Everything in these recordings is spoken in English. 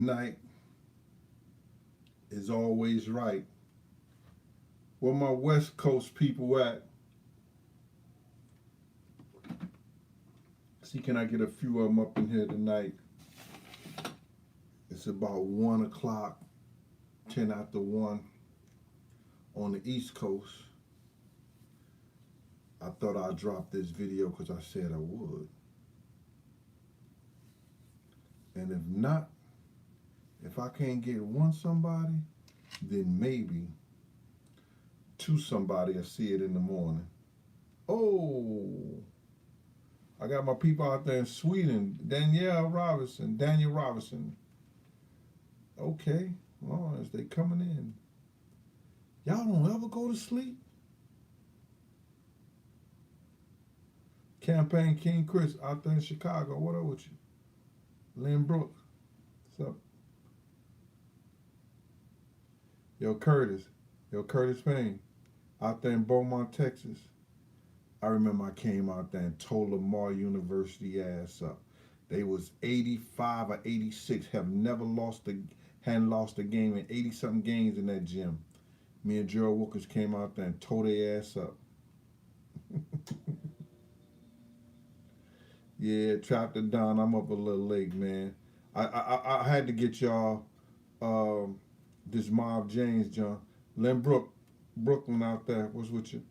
Night is always right. Where my West Coast people at? See, can I get a few of them up in here tonight? It's about 1 o'clock, 10 after 1 on the East Coast. I thought I'd drop this video because I said I would. And if not, if I can't get one somebody, then maybe two somebody will see it in the morning. Oh, I got my people out there in Sweden. Danielle Robinson, Daniel Robinson. Okay, well, as they coming in. Y'all don't ever go to sleep? Campaign King Chris out there in Chicago. What up with you? Lynn Brooks. What's up? Yo, Curtis Payne, out there in Beaumont, Texas. I remember I came out there and tore Lamar University ass up. They was 85 or 86, hadn't lost a game in 80-something games in that gym. Me and Gerald Wilkins came out there and tore their ass up. Yeah, trapped it down. I'm up a little late, man. I had to get y'all this Mob James, John. Lynn Brooklyn out there. What's with you?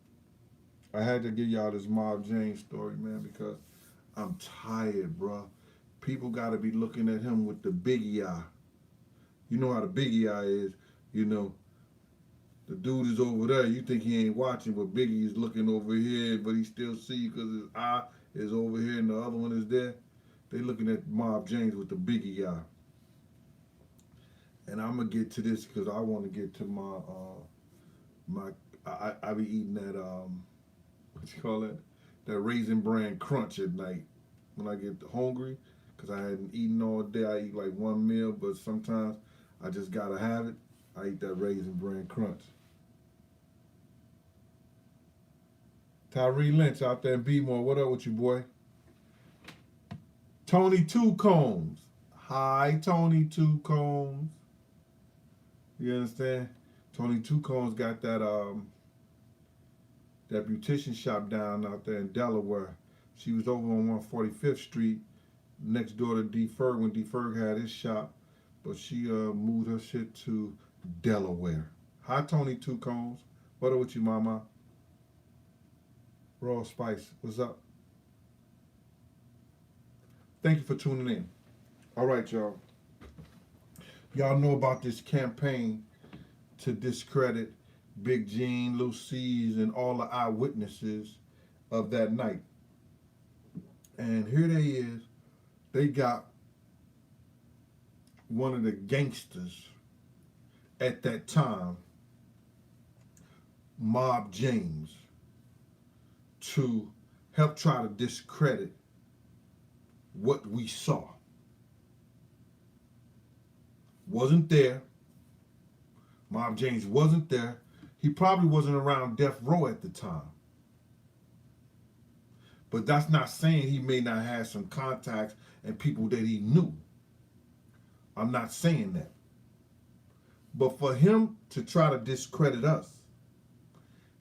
I had to give y'all this Mob James story, man, because I'm tired, bro. People got to be looking at him with the Biggie eye. You know how the Biggie eye is. You know, the dude is over there. You think he ain't watching, but Biggie is looking over here, but he still see you because his eye is over here and the other one is there. They looking at Mob James with the Biggie eye. And I'm gonna get to this because I want to get to I be eating that what you call it, that Raisin Bran Crunch at night when I get hungry because I hadn't eaten all day. I eat like one meal, but sometimes I just gotta have it. I eat that Raisin Bran Crunch. Tyree Lynch out there in B-More. What up with you, boy? Tony Two Combs. Hi, Tony Two Combs. You understand? Tony Two Combs got that that beautician shop down out there in Delaware. She was over on 145th Street, next door to D. Ferg when D. Ferg had his shop, but she moved her shit to Delaware. Hi, Tony Two Combs. What up with you, mama? Raw Spice, what's up? Thank you for tuning in. All right, y'all. Y'all know about this campaign to discredit Big Gene, Lil C's, and all the eyewitnesses of that night. And here they is. They got one of the gangsters at that time, Mob James, to help try to discredit what we saw. Wasn't there. Mob James wasn't there. He probably wasn't around Death Row at the time. But that's not saying he may not have some contacts and people that he knew. I'm not saying that. But for him to try to discredit us,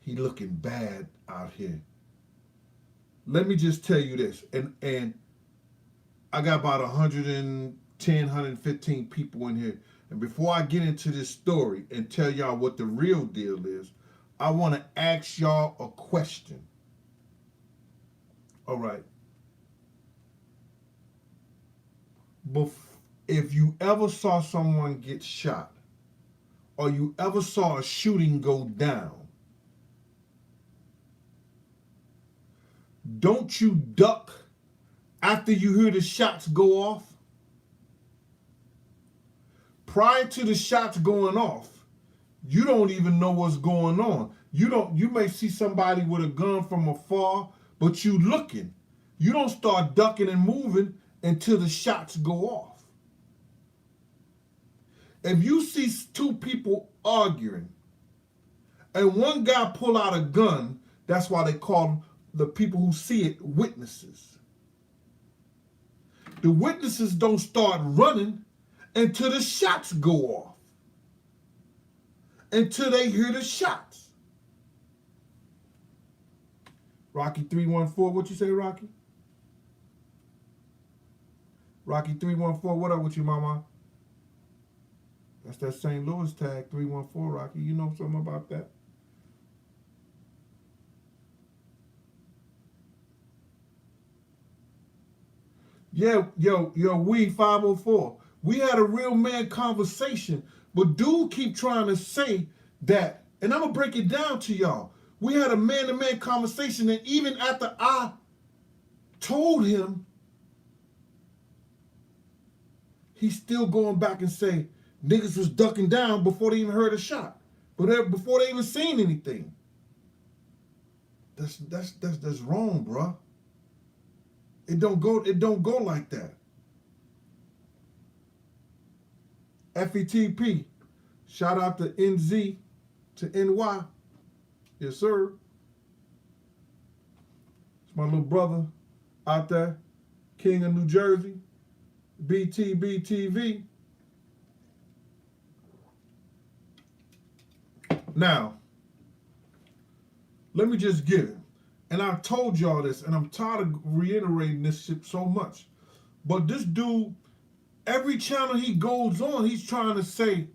he looking bad out here. Let me just tell you this, and I got about 110, 115 people in here. And before I get into this story and tell y'all what the real deal is, I want to ask y'all a question. All right. If you ever saw someone get shot, or you ever saw a shooting go down, don't you duck after you hear the shots go off? Prior to the shots going off, you don't even know what's going on. You may see somebody with a gun from afar, but you looking. You don't start ducking and moving until the shots go off. If you see two people arguing and one guy pull out a gun, that's why they call the people who see it witnesses. The witnesses don't start running until the shots go off. Until they hear the shots. Rocky 314, what you say, Rocky? Rocky 314, what up with you, mama? That's that St. Louis tag, 314, Rocky. You know something about that? Yeah, we 504. We had a real man conversation, but dude keep trying to say that, and I'm gonna break it down to y'all. We had a man-to-man conversation, and even after I told him, he's still going back and say niggas was ducking down before they even heard a shot, but before they even seen anything. That's wrong, bruh. It don't go like that. FETP, shout out to NZ to NY. Yes, sir. It's my little brother out there, King of New Jersey, BTBTV. Now, let me just get it. And I told y'all this, and I'm tired of reiterating this shit so much. But this dude, every channel he goes on, he's trying to say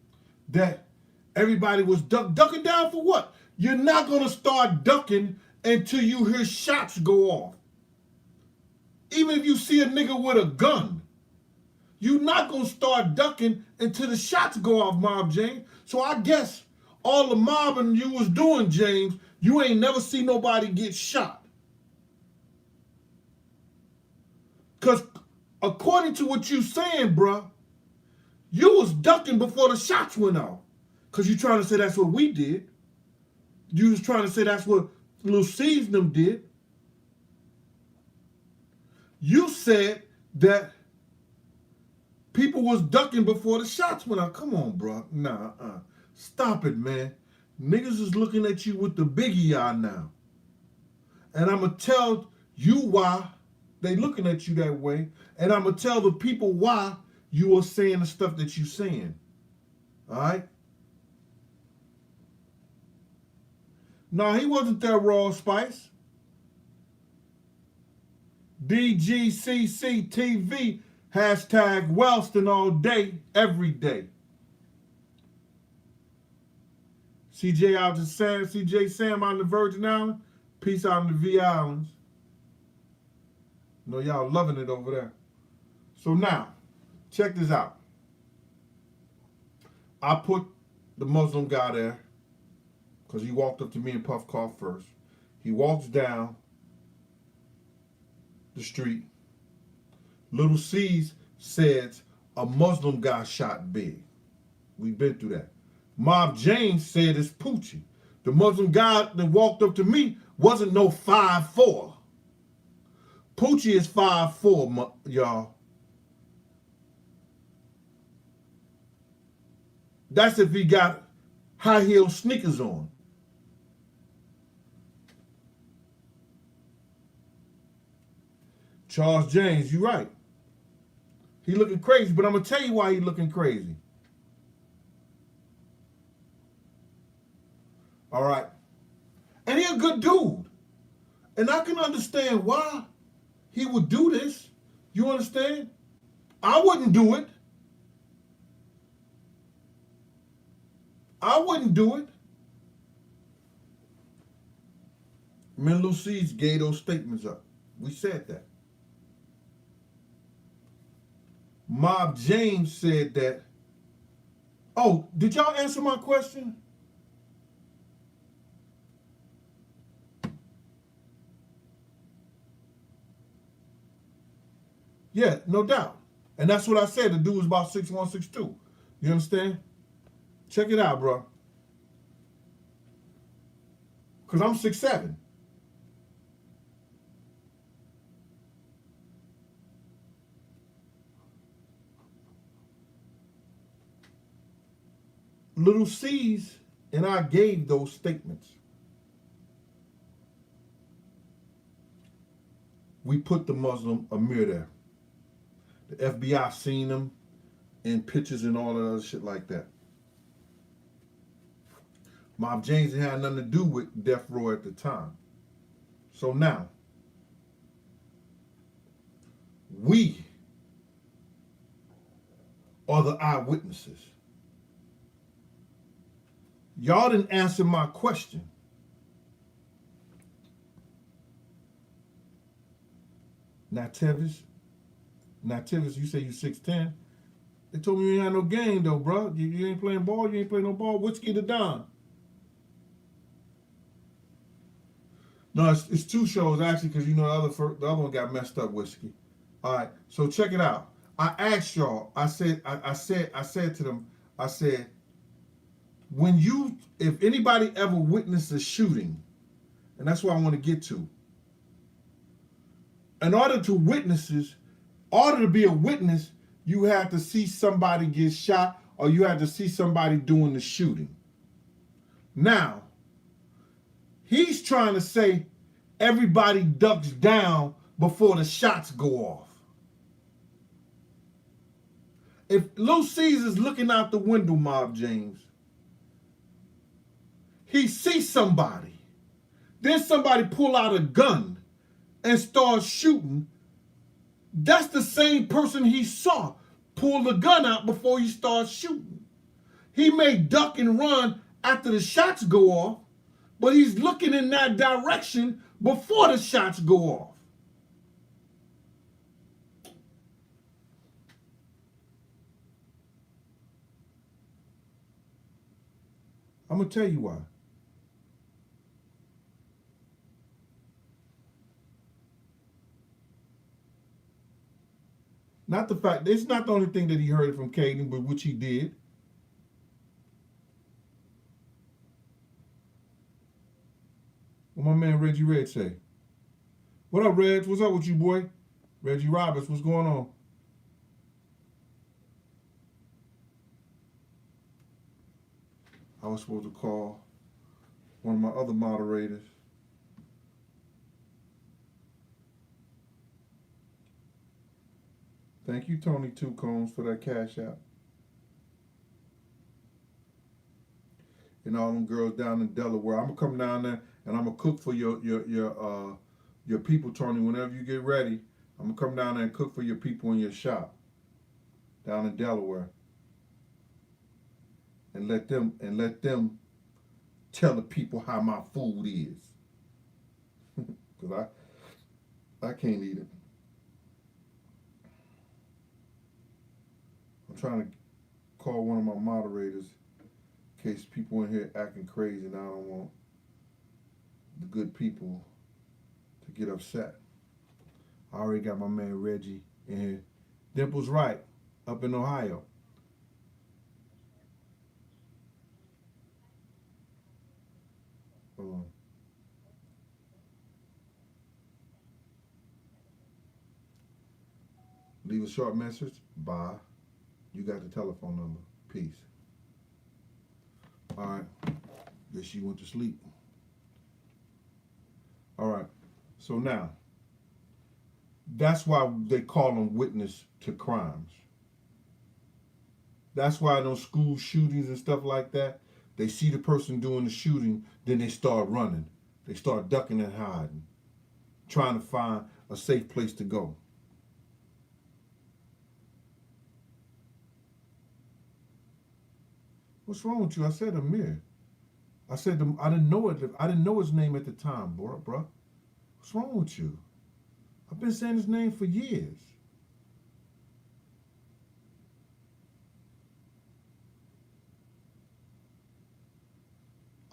that everybody was ducking down for what? You're not going to start ducking until you hear shots go off. Even if you see a nigga with a gun, you're not going to start ducking until the shots go off, Mob James. So I guess all the mobbing you was doing, James, you ain't never see nobody get shot. Because according to what you saying, bruh, you was ducking before the shots went off. Because you trying to say that's what we did. You was trying to say that's what Lil C's them did. You said that people was ducking before the shots went off. Come on, bruh. Nah, stop it, man. Niggas is looking at you with the Biggie eye now. And I'm going to tell you why they looking at you that way. And I'm going to tell the people why you are saying the stuff that you saying. All right? No, he wasn't that Raw Spice. DGCCTV, hashtag Wellston all day, every day. CJ out to Sam, CJ Sam out in the Virgin Islands. Peace out in the V Islands. Know y'all loving it over there. So now, check this out. I put the Muslim guy there because he walked up to me and Puff cough first. He walks down the street. Little C's says a Muslim guy shot Big. We've been through that. Mob James said it's Poochie. The Muslim guy that walked up to me wasn't no 5'4". Poochie is 5'4", y'all. That's if he got high heel sneakers on. Charles James, you right. He looking crazy, but I'm going to tell you why he looking crazy. All right. And he a good dude. And I can understand why he would do this. You understand? I wouldn't do it. I wouldn't do it. Men Lucy's gave those statements up. We said that. Mob James said that. Oh, did y'all answer my question? Yeah, no doubt. And that's what I said. The dude was about 6'1", 6'2". You understand? Check it out, bro. Because I'm 6'7". Little C's and I gave those statements. We put the Muslim Amir there. The FBI seen him and pictures and all that other shit like that. Mob James had nothing to do with death row at the time. So now, we are the eyewitnesses. Y'all didn't answer my question. Nativis, you say you 6'10". They told me you ain't had no game though, bro. You ain't playing ball, you ain't playing no ball. Whiskey the Don. No, it's two shows actually, because you know the other one got messed up, Whiskey. All right, so check it out. I asked y'all. I said to them. I said, if anybody ever witnessed a shooting, and that's what I want to get to. In order to be a witness, you have to see somebody get shot, or you have to see somebody doing the shooting. Now, he's trying to say everybody ducks down before the shots go off. If Lil Caesar's looking out the window, Mob James, he sees somebody. Then somebody pull out a gun and start shooting. That's the same person he saw pull the gun out before he starts shooting. He may duck and run after the shots go off, but he's looking in that direction before the shots go off. I'm going to tell you why. Not the fact, it's not the only thing that he heard from Caden, but which he did. What my man Reggie Red say? What up, Reg? What's up with you, boy? Reggie Roberts, what's going on? I was supposed to call one of my other moderators. Thank you, Tony Two Combs, for that cash out. And all them girls down in Delaware. I'm gonna come down there and I'm gonna cook for your people, Tony. Whenever you get ready, I'm gonna come down there and cook for your people in your shop down in Delaware. And let them tell the people how my food is. Cause I can't eat it. I'm trying to call one of my moderators in case people in here acting crazy, and I don't want the good people to get upset. I already got my man Reggie in here. Dimple's right, up in Ohio. Leave a short message. Bye. You got the telephone number. Peace. All right. Guess she went to sleep. All right. So now, that's why they call them witness to crimes. That's why those school shootings and stuff like that, they see the person doing the shooting, then they start running. They start ducking and hiding, trying to find a safe place to go. What's wrong with you? I said Amir. I said I didn't know it. I didn't know his name at the time, bro. What's wrong with you? I've been saying his name for years.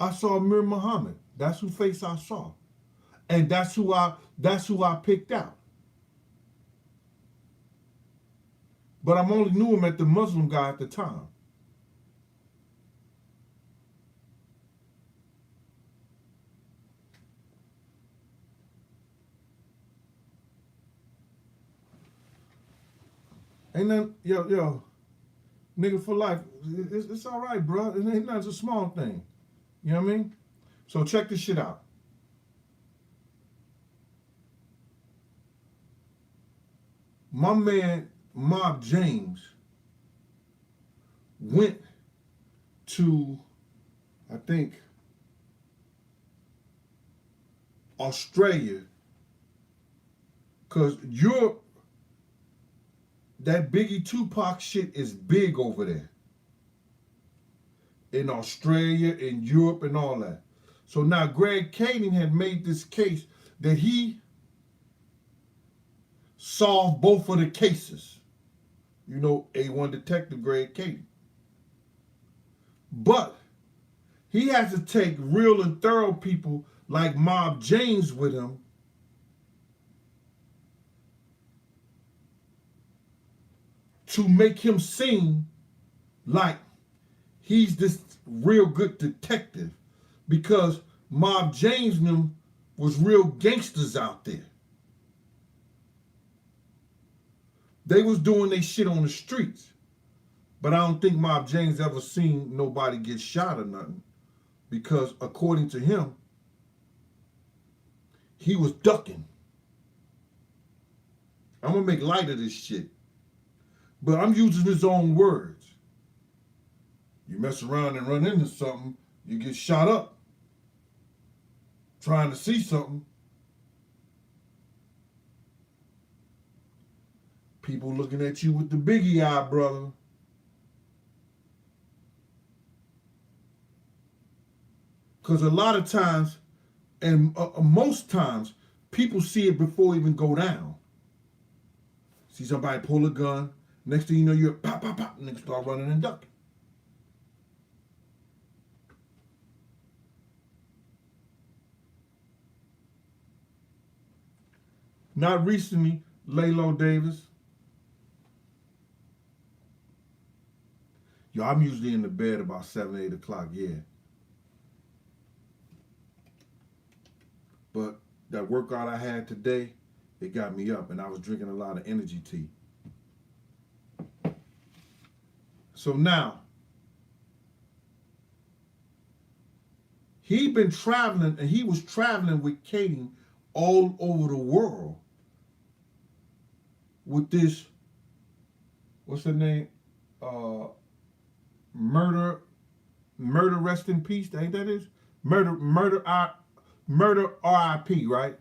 I saw Amir Muhammad. That's who face I saw, and that's who I picked out. But I only knew him at the Muslim guy at the time. Ain't nothing, yo, nigga for life. It's all right, bro. It ain't nothing. It's a small thing. You know what I mean? So check this shit out. My man, Mob James, went to, I think, Australia, because Europe, that Biggie Tupac shit is big over there. In Australia, in Europe, and all that. So now Greg Kading had made this case that he solved both of the cases. You know, A1 Detective Greg Kading. But he has to take real and thorough people like Mob James with him to make him seem like he's this real good detective, because Mob James and them was real gangsters out there. They was doing their shit on the streets. But I don't think Mob James ever seen nobody get shot or nothing, because according to him, he was ducking. I'm going to make light of this shit, but I'm using his own words. You mess around and run into something, you get shot up trying to see something. People looking at you with the Biggie eye, brother. Because a lot of times, and most times, people see it before it even go down. See somebody pull a gun, next thing you know, you're pop, pop, pop, and niggas start running and ducking. Not recently, Laylo Davis. Yo, I'm usually in the bed about 7, 8 o'clock, yeah. But that workout I had today, it got me up, and I was drinking a lot of energy tea. So now, he been traveling, and he was traveling with Kading all over the world with this, what's her name? Murder, rest in peace, ain't that is? Murder R.I.P., right?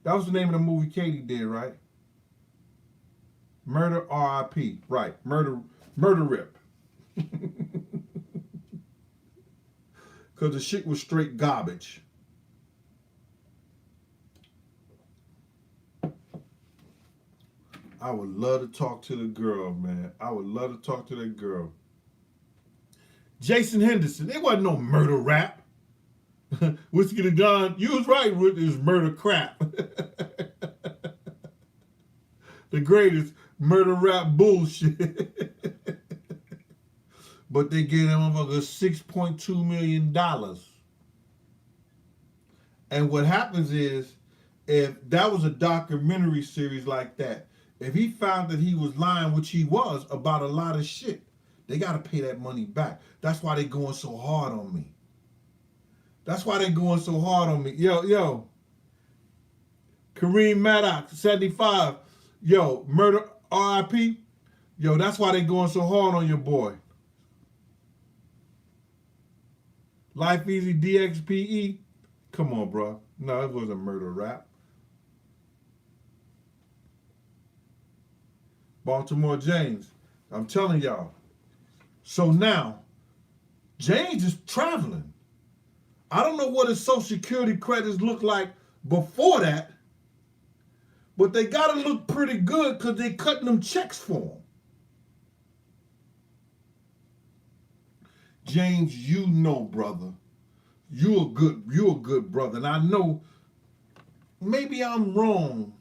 That was the name of the movie Katie did, right? Murder R.I.P., right. Murder Rip. Because the shit was straight garbage. I would love to talk to the girl, man. I would love to talk to that girl. Jason Henderson, it wasn't no murder rap. Whiskey the Gun, you was right with this murder crap. The greatest murder rap bullshit. But they gave them $6.2 million. And what happens is, if that was a documentary series like that, if he found that he was lying, which he was, about a lot of shit, they got to pay that money back. That's why they going so hard on me. That's why they going so hard on me. Yo. Kareem Maddox, 75. Yo, murder RIP. Yo, that's why they going so hard on your boy. Life Easy DXPE. Come on, bro. No, it wasn't murder rap. Baltimore James. I'm telling y'all. So now, James is traveling. I don't know what his Social Security credits look like before that, but they got to look pretty good because they cutting them checks for him. James, you know, brother, you're a good brother. And I know maybe I'm wrong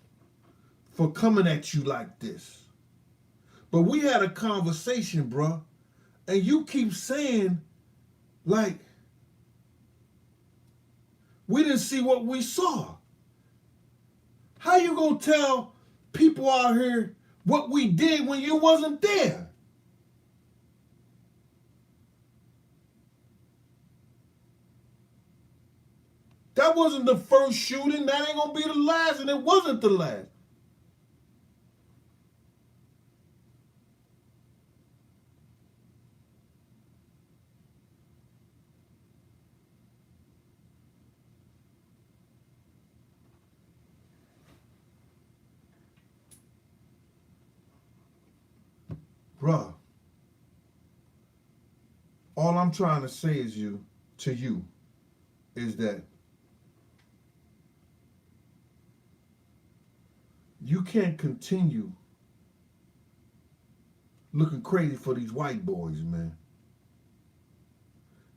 for coming at you like this. But we had a conversation, bro, and you keep saying, like, we didn't see what we saw. How you gonna tell people out here what we did when you wasn't there? That wasn't the first shooting. That ain't gonna be the last, and it wasn't the last. Bruh, all I'm trying to say to you is that you can't continue looking crazy for these white boys, man.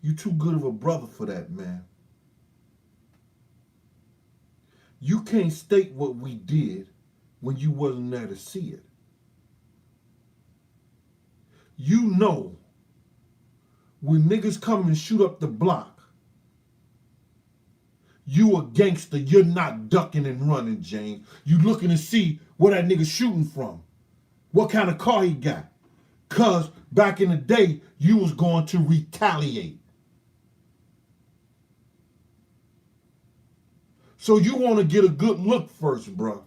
You too good of a brother for that, man. You can't state what we did when you wasn't there to see it. You know when niggas come and shoot up the block, you a gangster, you're not ducking and running, James. You looking to see where that nigga shooting from. What kind of car he got. Cause back in the day, you was going to retaliate. So you want to get a good look first, bro.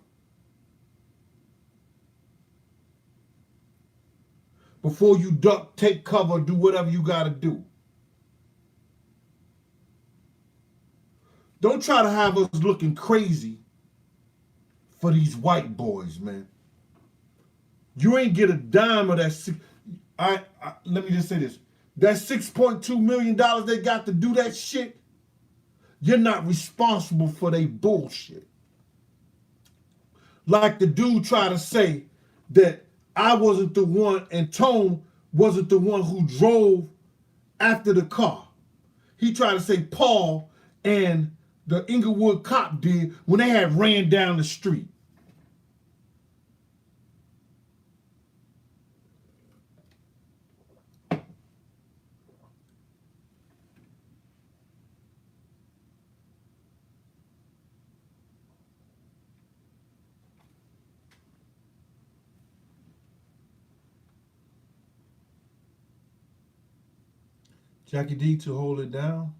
Before you duck, take cover, do whatever you got to do. Don't try to have us looking crazy for these white boys, man. You ain't get a dime of that. Let me just say this. That $6.2 million they got to do that shit, you're not responsible for their bullshit. Like the dude tried to say that I wasn't the one and Tone wasn't the one who drove after the car. He tried to say Paul and the Inglewood cop did when they had ran down the street. Jackie D to hold it down?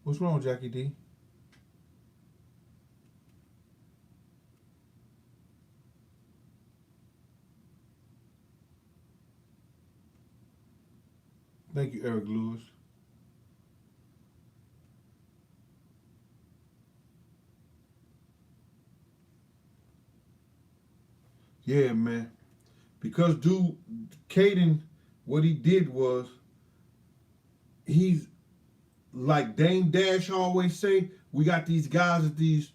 What's wrong, Jackie D? Thank you, Eric Lewis. Yeah, man. Because dude, Caden, what he did was, he's like Dame Dash always say, we got these guys at these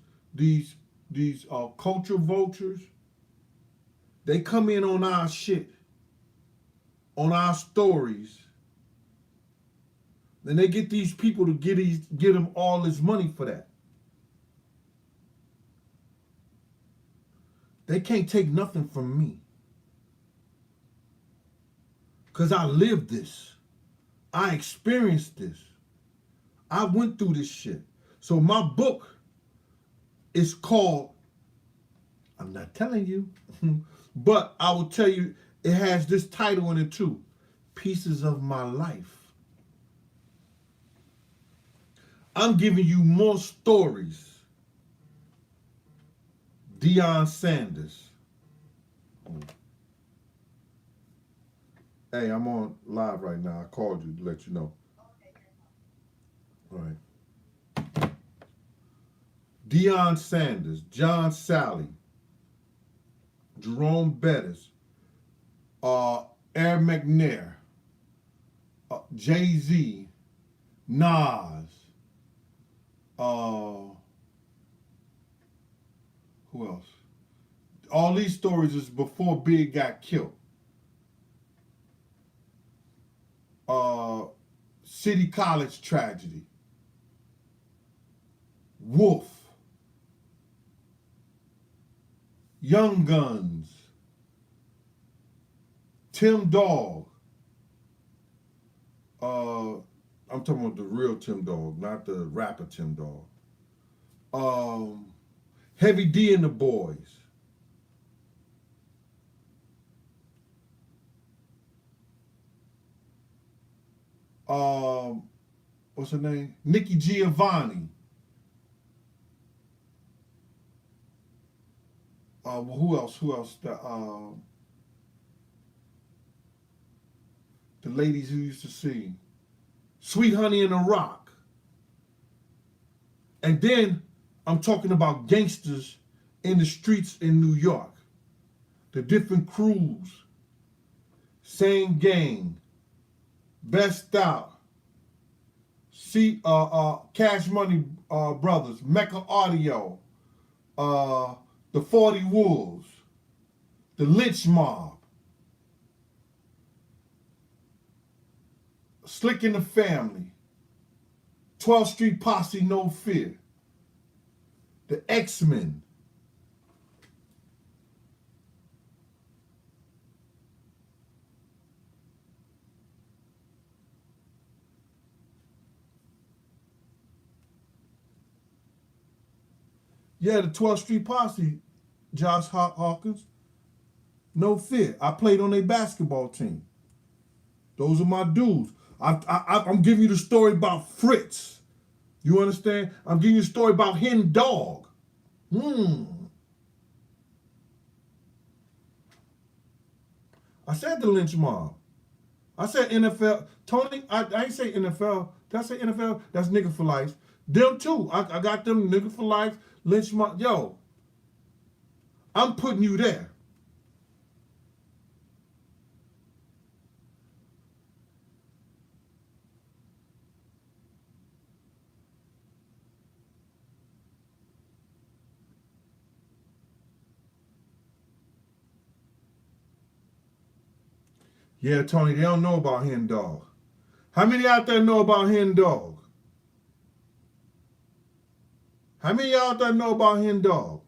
culture vultures. They come in on our shit, on our stories. Then they get these people to get them all this money for that. They can't take nothing from me. Because I lived this. I experienced this. I went through this shit. So my book is called, I'm not telling you, but I will tell you, it has this title in it too, Pieces of My Life. I'm giving you more stories. Deion Sanders. Hey, I'm on live right now. I called you to let you know. All right. Deion Sanders, John Sally, Jerome Bettis, Air McNair, Jay-Z, Nas, who else? All these stories is before Big got killed. City College tragedy. Wolf. Young Guns. Tim Dog. I'm talking about the real Tim Dog, not the rapper Tim Dog. Heavy D and the Boys. What's her name? Nikki Giovanni. Who else? The ladies who used to sing. Sweet Honey in the Rock. And then I'm talking about gangsters in the streets in New York. The different crews. Same Gang, Best Out, Cash Money Brothers, Mecca Audio, uh, the 40 Wolves, the Lynch Mob, Slick in the Family, 12th Street Posse, No Fear, the X-Men. Yeah, the 12th Street Posse, Josh Hawkins, No Fear. I played on their basketball team. Those are my dudes. I'm giving you the story about Fritz. You understand? I'm giving you a story about Hen Dog. I said the Lynch Mob. I said NFL. Tony, I ain't say NFL. Did I say NFL? That's nigga for life. Them too. I got them nigga for life. Lynch Mob. Yo, I'm putting you there. Yeah, Tony, they don't know about Hen Dog. How many out there know about Hen Dog? How many out there know about Hen Dog?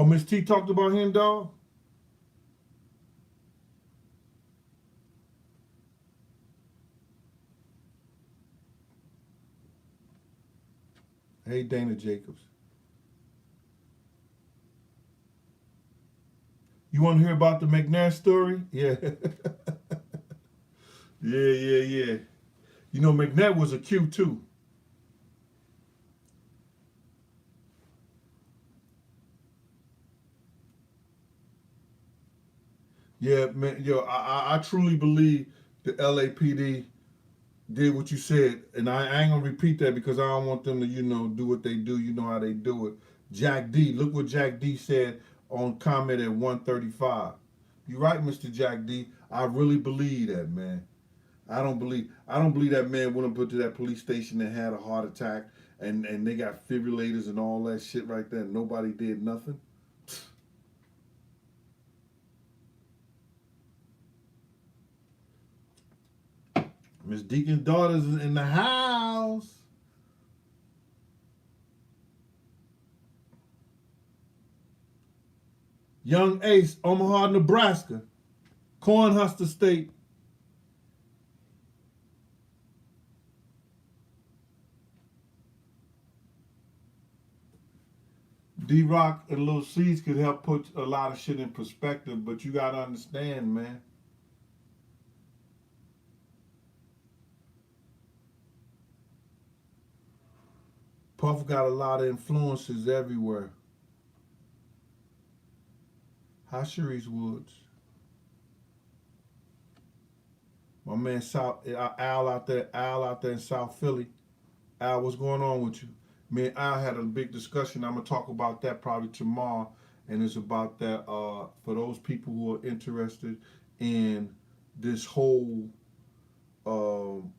Oh, Miss T talked about Hen Dog? Hey, Dana Jacobs. You want to hear about the McNair story? Yeah. Yeah. You know, McNair was a Q too. Yeah, man. Yo, I truly believe the LAPD did what you said, and I ain't gonna repeat that because I don't want them to, do what they do. You know how they do it. Jack D, look what Jack D said on comment at 135. You right, Mr. Jack D. I really believe that, man. I don't believe that man went up to that police station and had a heart attack and they got fibrillators and all that shit right there. And nobody did nothing. Miss Deacon's daughter's in the house. Young Ace, Omaha, Nebraska. Cornhusker State. D-Rock and Lil C's could help put a lot of shit in perspective, but you gotta understand, man. Puff got a lot of influences everywhere. Hi, Sharice Woods. My man Al out there in South Philly. Al, what's going on with you? Me and Al had a big discussion. I'm gonna talk about that probably tomorrow, and it's about that for those people who are interested in this whole um,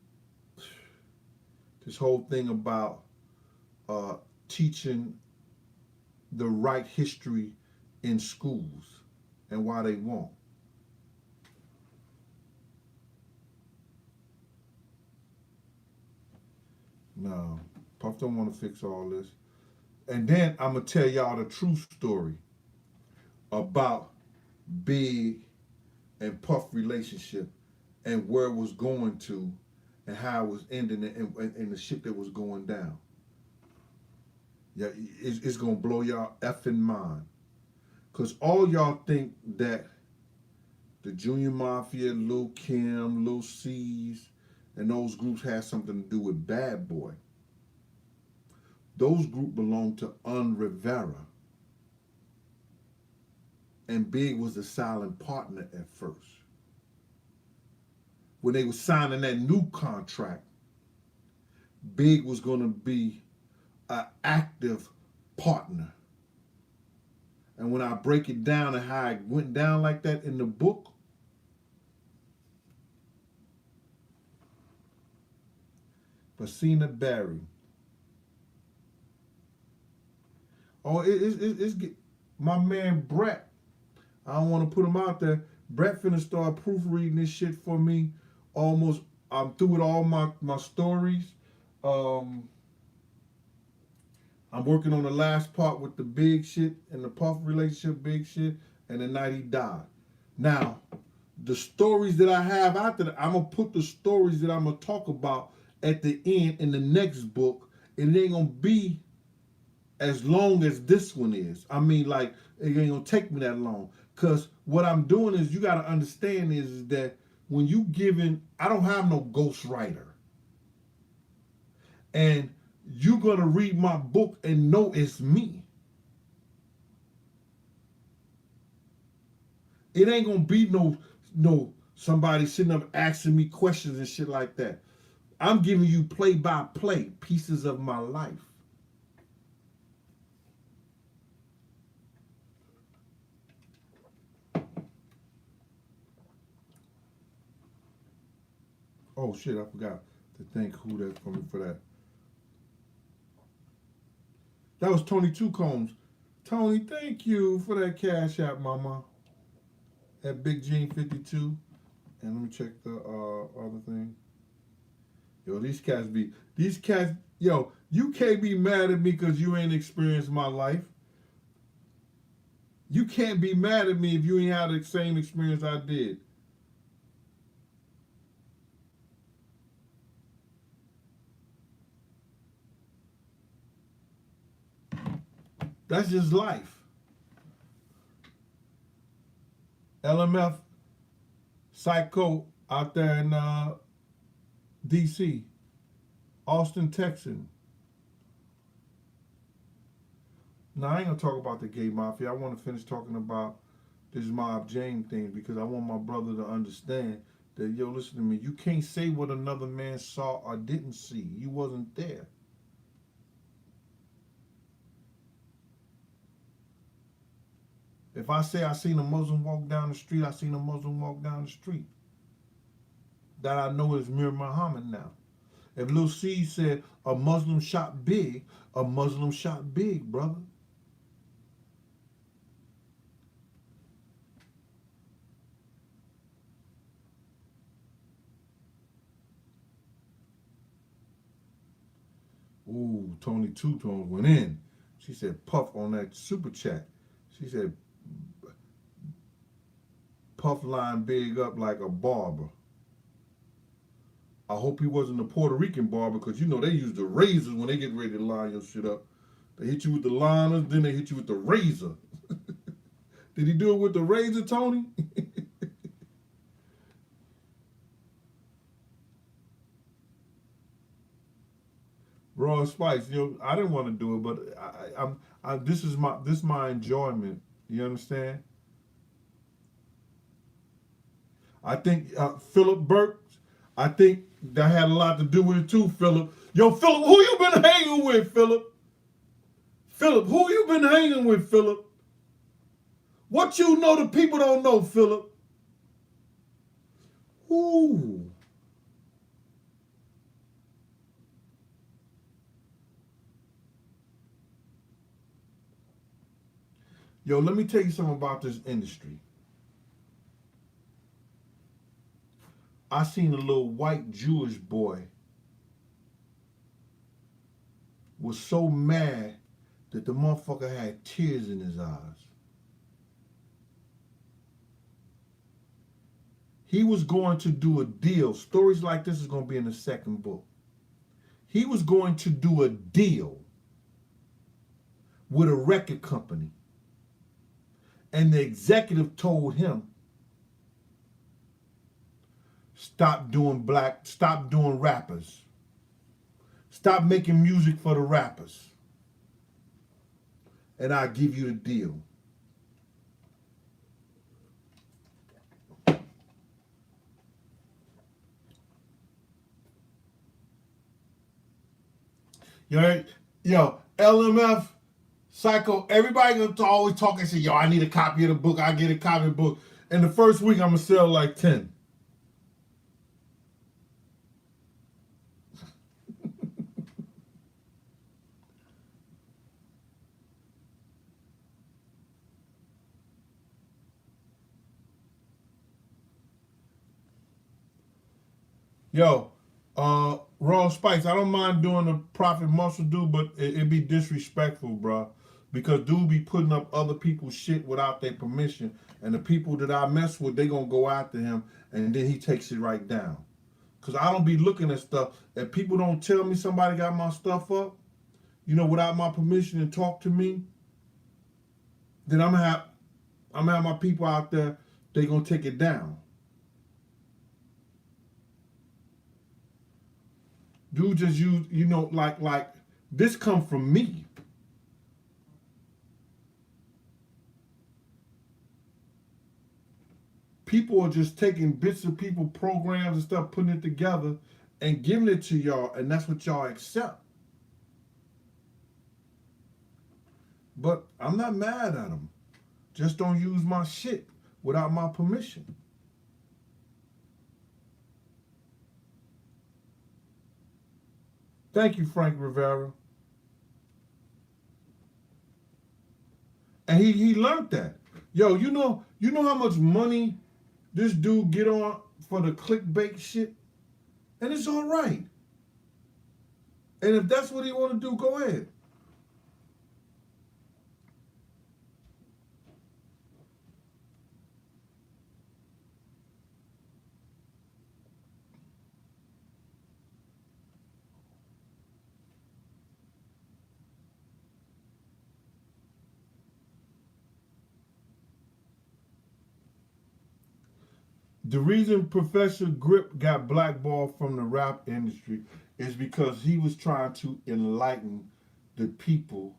this whole thing about uh, teaching the right history in schools and why they won't. No, Puff don't want to fix all this. And then I'm gonna tell y'all the true story about Big and Puff relationship and where it was going to and how it was ending and the shit that was going down. Yeah, it's gonna blow y'all effing mind. Because all y'all think that the Junior Mafia, Lil Kim, Lil C's, and those groups had something to do with Bad Boy. Those groups belonged to Rivera. And Big was a silent partner at first. When they were signing that new contract, Big was going to be an active partner. And when I break it down and how it went down like that in the book, Basina Barry. Oh, it's my man Brett. I don't want to put him out there. Brett finna start proofreading this shit for me. Almost, I'm through with all my stories. I'm working on the last part with the Big shit and the Puff relationship, Big shit, and the night he died. Now, the stories that I have after that, I'm going to put the stories that I'm going to talk about at the end in the next book. And it ain't going to be as long as this one is. I mean, like, it ain't going to take me that long. Because what I'm doing is, you got to understand is that when you giving, I don't have no ghostwriter. And you're going to read my book and know it's me. It ain't going to be no somebody sitting up asking me questions and shit like that. I'm giving you play-by-play pieces of my life. Oh shit, I forgot to thank who that's for me for that. That was Tony Two Combs. Tony, thank you for that cash app, mama. At Big Gene 52. And let me check the other thing. Yo, these cats, yo, you can't be mad at me because you ain't experienced my life. You can't be mad at me if you ain't had the same experience I did. That's just life. LMF Psycho out there in DC, Austin, Texas. Now, I ain't gonna talk about the gay mafia. I want to finish talking about this Mob James thing because I want my brother to understand that, yo, listen to me. You can't say what another man saw or didn't see. You wasn't there. If I say I seen a Muslim walk down the street, I seen a Muslim walk down the street. That I know is Mir Muhammad now. If Lil C said a Muslim shot Big, a Muslim shot Big, brother. Ooh, Tony Two Tones went in. She said, Puff on that super chat. She said, Puff line Big up like a barber. I hope he wasn't a Puerto Rican barber because you know they use the razors when they get ready to line your shit up. They hit you with the liners, then they hit you with the razor. Did he do it with the razor, Tony? Raw Spice, you know, I didn't want to do it, but this is my enjoyment. You understand? I think Philip Burke, I think that had a lot to do with it too, Philip. Yo, Philip, who you been hanging with, Philip? Philip, who you been hanging with, Philip? What you know the people don't know, Philip? Ooh. Yo, let me tell you something about this industry. I seen a little white Jewish boy was so mad that the motherfucker had tears in his eyes. He was going to do a deal. Stories like this is going to be in the second book. He was going to do a deal with a record company. And the executive told him, stop doing rappers. Stop making music for the rappers. And I'll give you the deal. Yo, LMF, Psycho, everybody gonna always talk and say, yo, I need a copy of the book. I get a copy of the book. And the first week, I'm gonna sell like 10. Yo, Raw Spice, I don't mind doing the Prophet Muscle dude, but it'd be disrespectful, bro. Because dude be putting up other people's shit without their permission. And the people that I mess with, they gonna go after him, and then he takes it right down. Because I don't be looking at stuff. If people don't tell me somebody got my stuff up, without my permission and talk to me, then I'm gonna have my people out there, they gonna take it down. Dude just use, like this come from me. People are just taking bits of people, programs and stuff, putting it together and giving it to y'all, and that's what y'all accept. But I'm not mad at them. Just don't use my shit without my permission. Thank you, Frank Rivera. And he learned that. Yo, you know how much money this dude get on for the clickbait shit? And it's all right. And if that's what he want to do, go ahead. The reason Professor Grip got blackballed from the rap industry is because he was trying to enlighten the people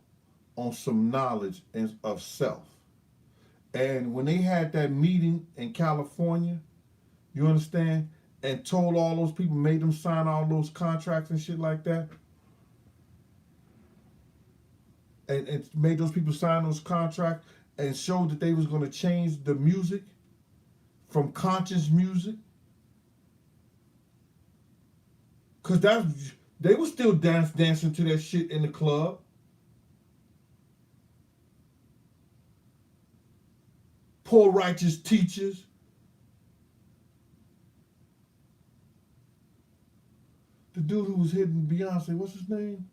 on some knowledge of self. And when they had that meeting in California, you understand, and told all those people, made them sign all those contracts and shit like that, and made those people sign those contracts and showed that they was going to change the music from conscious music, because they were still dancing to that shit in the club. Poor righteous teachers. The dude who was hitting Beyonce, what's his name?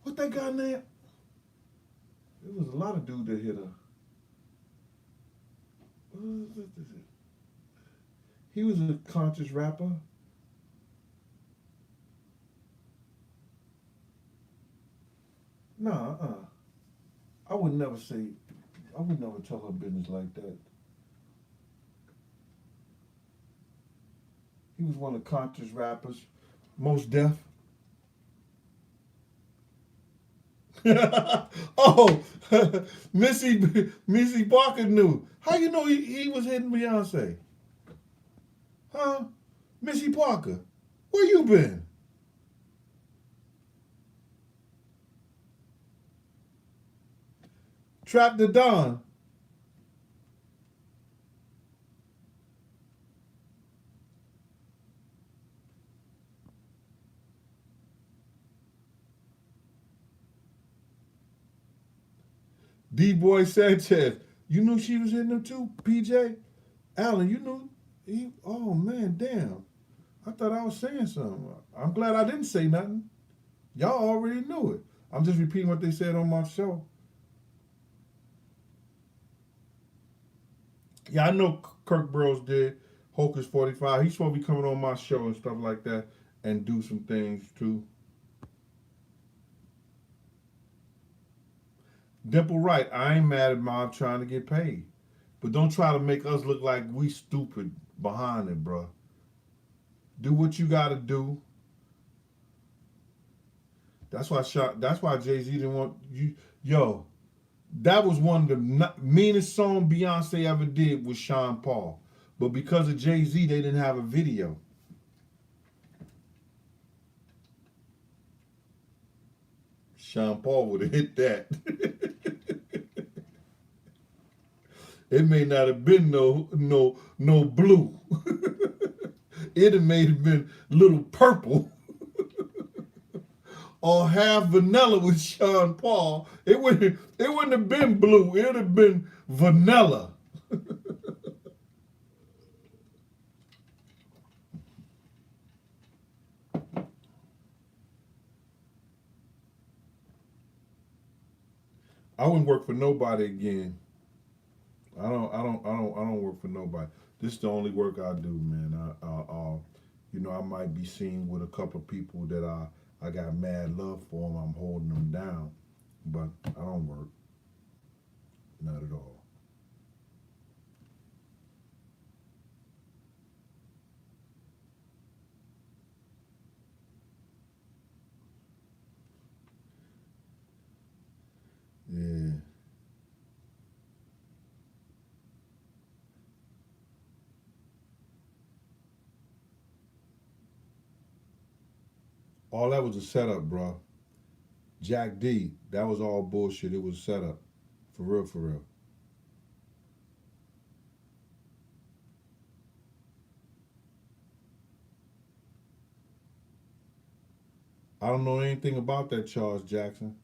What that guy name? There was a lot of dudes that hit her. He was a conscious rapper. Nah, I would never tell her business like that. He was one of the conscious rappers. Most Def. Oh, Missy Parker knew. How you know he was hitting Beyonce? Huh? Missy Parker, where you been? Trap the Don. D-Boy Sanchez. You knew she was hitting him too, PJ? Allen, you knew? Oh, man, damn. I thought I was saying something. I'm glad I didn't say nothing. Y'all already knew it. I'm just repeating what they said on my show. Yeah, I know Kirk Burrows did. Hocus 45. He's supposed to be coming on my show and stuff like that and do some things too. Dimple right. I ain't mad at Mob trying to get paid. But don't try to make us look like we stupid behind it, bro. Do what you gotta do. That's why Jay-Z didn't want you. Yo, that was one of the meanest songs Beyonce ever did with Sean Paul. But because of Jay-Z, they didn't have a video. Sean Paul would have hit that. It may not have been no blue. It'd have made it been little purple or half vanilla with Sean Paul. It wouldn't have been blue. It'd have been vanilla. I wouldn't work for nobody again. I don't work for nobody. This is the only work I do, man. I might be seen with a couple of people that I got mad love for them. I'm holding them down, but I don't work, not at all. Yeah, all that was a setup, bro. Jack D, that was all bullshit. It was set up, for real, for real. I don't know anything about that, Charles Jackson,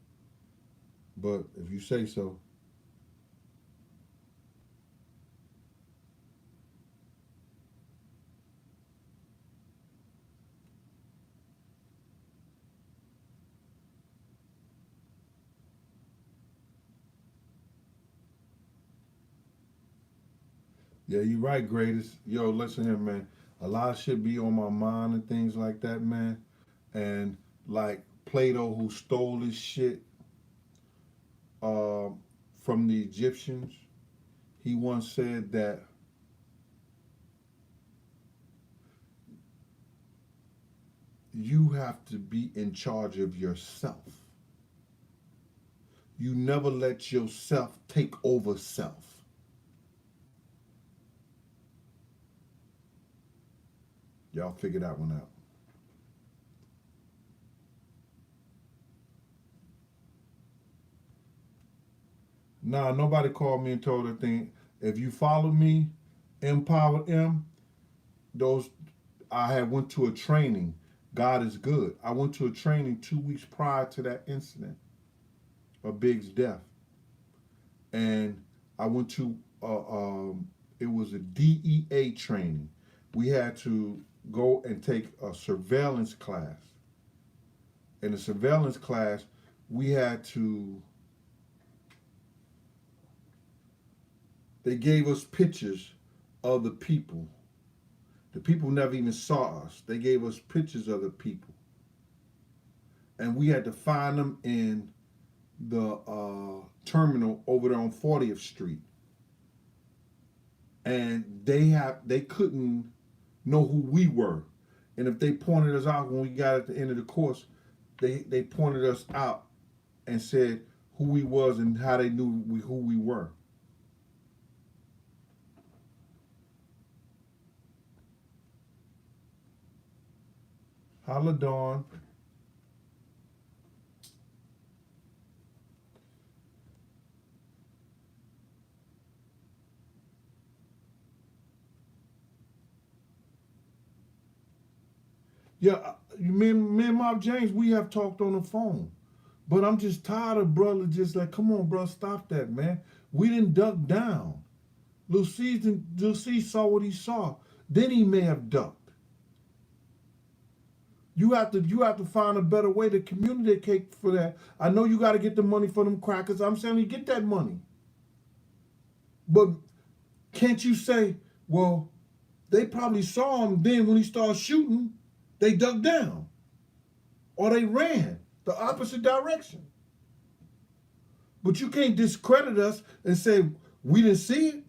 but if you say so. Yeah, you right, greatest. Yo, listen here, man. A lot of shit be on my mind and things like that, man. And like Plato, who stole this shit uh, from the Egyptians, he once said that you have to be in charge of yourself. You never let yourself take over self. Y'all figure that one out. Nah, nobody called me and told a thing. If you follow me, Empowered M, those I had went to a training. God is good. I went to a training 2 weeks prior to that incident of Big's death, and I went to it was a DEA training. We had to go and take a surveillance class. In the surveillance class, we had to. They gave us pictures of the people. The people never even saw us. They gave us pictures of the people, and we had to find them in the terminal over there on 40th Street. And they couldn't know who we were. And if they pointed us out when we got at the end of the course, they pointed us out and said who we was and how they knew who we were. Holla Dawn. Yeah, me and Mob James, we have talked on the phone. But I'm just tired of brother just like, come on, bro, stop that, man. We didn't duck down. Lucy saw what he saw. Then he may have ducked. You have to find a better way to communicate for that. I know you got to get the money for them crackers. I'm saying you get that money. But can't you say, well, they probably saw him then when he started shooting, they ducked down. Or they ran the opposite direction. But you can't discredit us and say we didn't see it.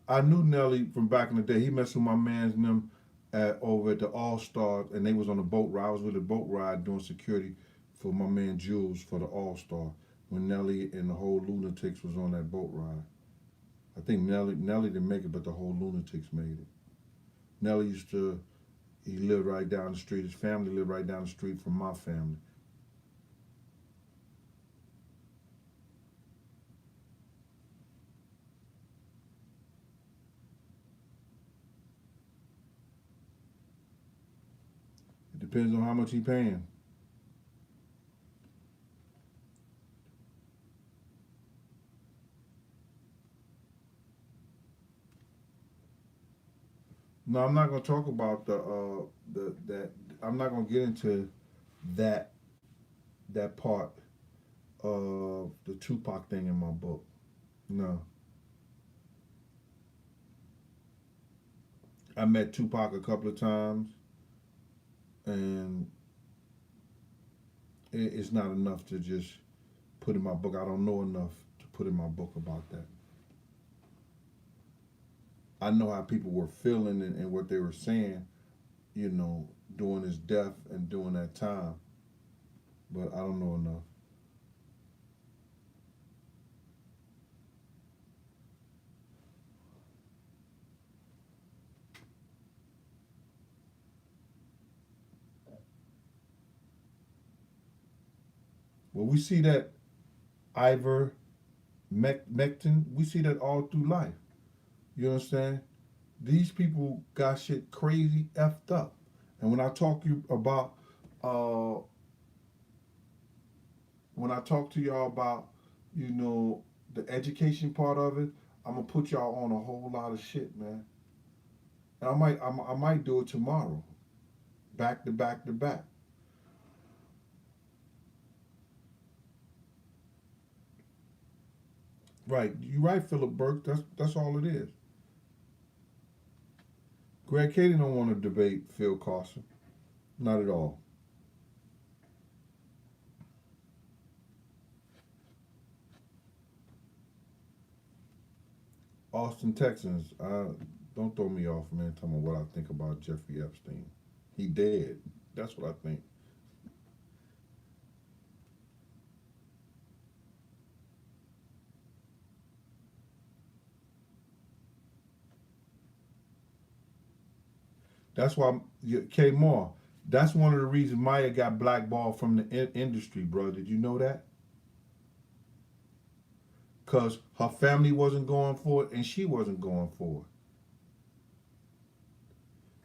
I knew Nelly from back in the day. He messed with my man's and them over at the All Star, and they was on a boat ride. I was with a boat ride doing security for my man Jules for the All Star when Nelly and the whole Lunatics was on that boat ride. I think Nelly didn't make it, but the whole Lunatics made it. Nelly used to he lived right down the street. His family lived right down the street from my family. It depends on how much he paying. No, I'm not gonna talk about the that. I'm not gonna get into that that part of the Tupac thing in my book. No, I met Tupac a couple of times, and it's not enough to just put in my book. I don't know enough to put in my book about that. I know how people were feeling and what they were saying, you know, during his death and during that time, but I don't know enough. Well, we see that Ivor Mectin, we see that all through life. You understand? These people got shit crazy effed up. And when I talk to you about, uh, when I talk to y'all about, you know, the education part of it, I'm gonna put y'all on a whole lot of shit, man. And I might do it tomorrow, back to back to back. Right, you right, Philip Burke. That's all it is. Greg Katie don't want to debate Phil Carson, not at all. Austin Texans, don't throw me off, man. Talking about what I think about Jeffrey Epstein. He dead. That's what I think. That's why K Moore. That's one of the reasons Maya got blackballed from the industry, bro. Did you know that? Cause her family wasn't going for it and she wasn't going for it.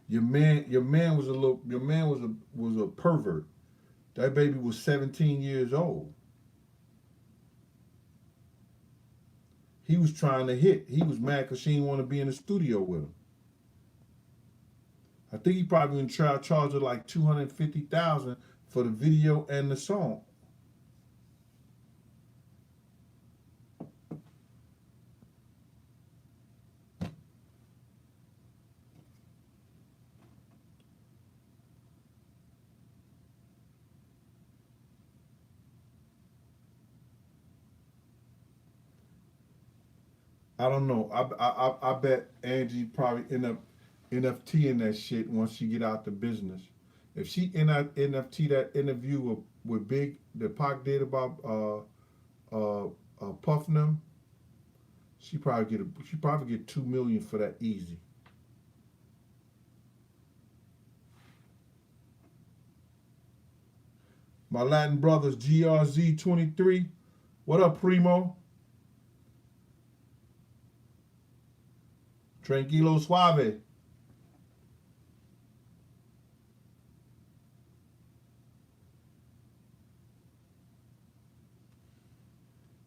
Your man was a little, your man was a pervert. That baby was 17 years old. He was trying to hit. He was mad because she didn't want to be in the studio with him. I think he probably even tried charge her like 250,000 for the video and the song. I don't know. I bet Angie probably end up NFT in that shit once she get out the business. If she NFT that interview with Big that Pac did about Puff and them, she probably get 2 million for that easy. My Latin brothers GRZ 23. What up, Primo? Tranquilo Suave.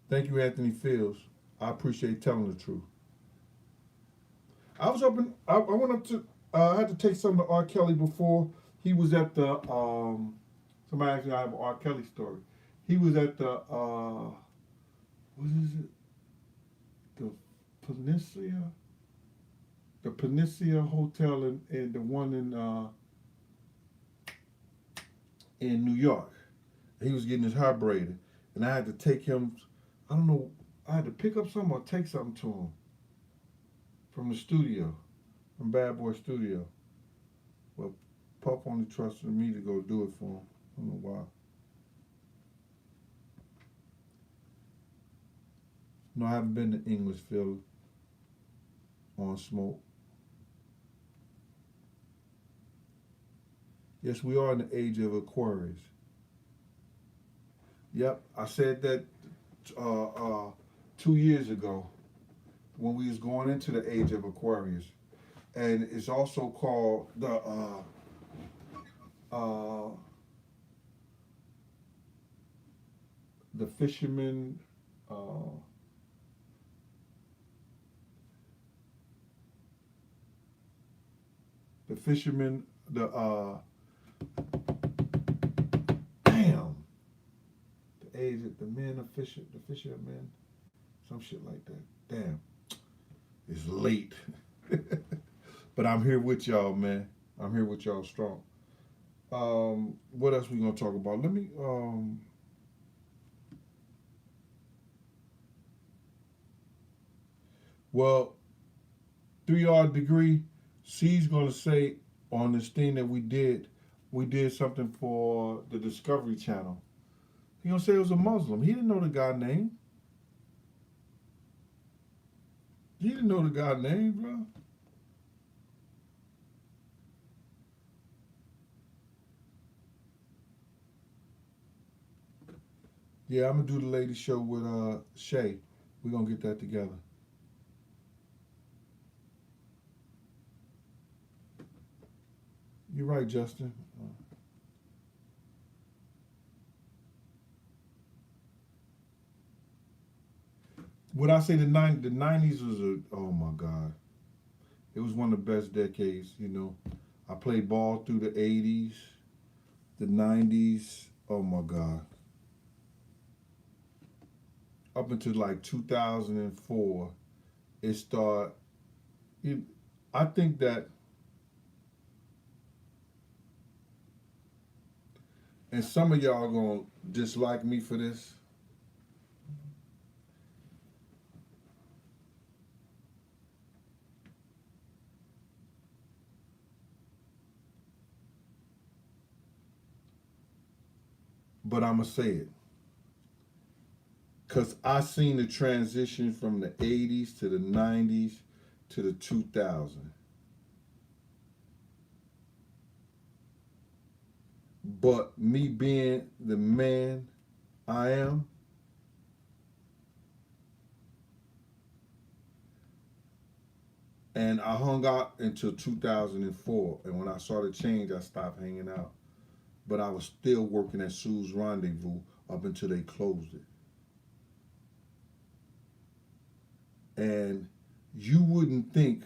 Thank you, Anthony Fields. I appreciate telling the truth. I was up in, I went up to I had to take some to R. Kelly before. He was at the somebody actually I have an R. Kelly story. He was at the what is it? The Peninsula? The Peninsula Hotel in the one in New York. He was getting his hair braided. And I had to take him I don't know, I had to pick up something or take something to him from the studio, from Bad Boy Studio. Well, Puff only trusted me to go do it for him. I don't know why. No, I haven't been to Englisfield on smoke. Yes, we are in the age of Aquarius. Yep, I said that uh, uh, 2 years ago when we was going into the age of Aquarius, and it's also called uh, the fisherman. Uh, the fisherman. The damn. The age of the men of fisher. The fishermen. Some shit like that. Damn. It's late. But I'm here with y'all, man. I'm here with y'all strong. What else we gonna talk about? Let me well, 3 hour degree, C's gonna say on this thing that we did something for the Discovery Channel. He gonna say it was a Muslim. He didn't know the guy name. He didn't know the guy name, bro. Yeah, I'm gonna do the lady show with Shay. We gonna get that together. You're right, Justin. Would I say the '90s was a oh my god, it was one of the best decades. You know, I played ball through the '80s, the '90s. Oh my god, up until like 2004, it started. It, I think that, and some of y'all gonna dislike me for this, but I'm gonna say it because I seen the transition from the '80s to the '90s to the 2000s. But me being the man I am, and I hung out until 2004. And when I saw the change, I stopped hanging out. But I was still working at Sue's Rendezvous up until they closed it. And you wouldn't think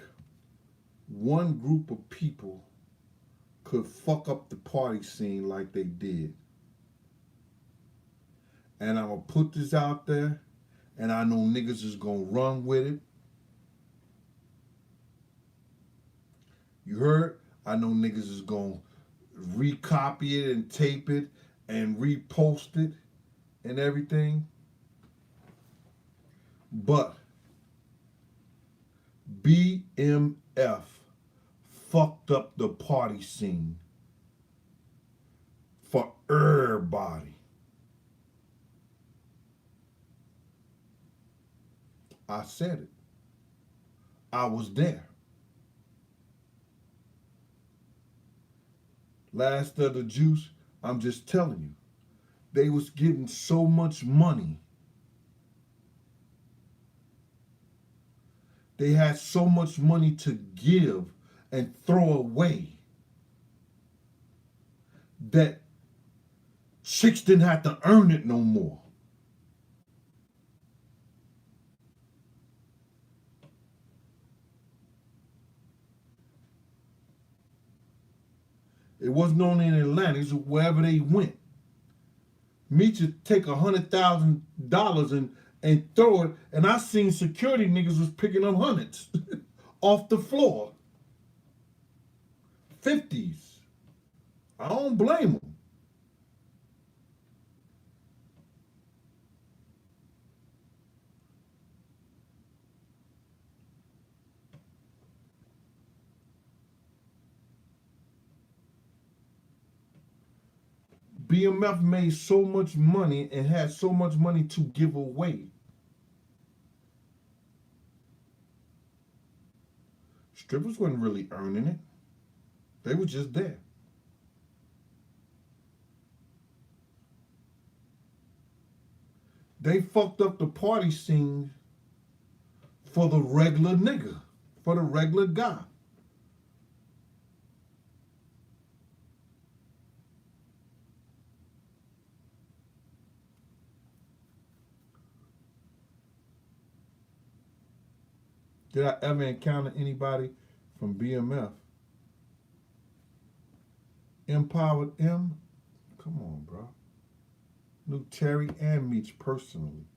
one group of people could fuck up the party scene like they did. And I'm gonna put this out there, and I know niggas is gonna run with it. You heard? I know niggas is gonna recopy it and tape it and repost it and everything. But BMF fucked up the party scene for everybody. I said it. I was there. Last of the juice, I'm just telling you. They was getting so much money. They had so much money to give and throw away that chicks didn't have to earn it no more. It wasn't only in Atlanta, it's wherever they went. Meech would take $100,000 and throw it, and I seen security niggas was picking up hundreds off the floor, 50s. I don't blame them. BMF made so much money and had so much money to give away. Strippers wasn't really earning it. They were just there. They fucked up the party scene for the regular nigga, for the regular guy. Did I ever encounter anybody from BMF? Empowered M? Come on, bro. Knew Terry and Meech personally.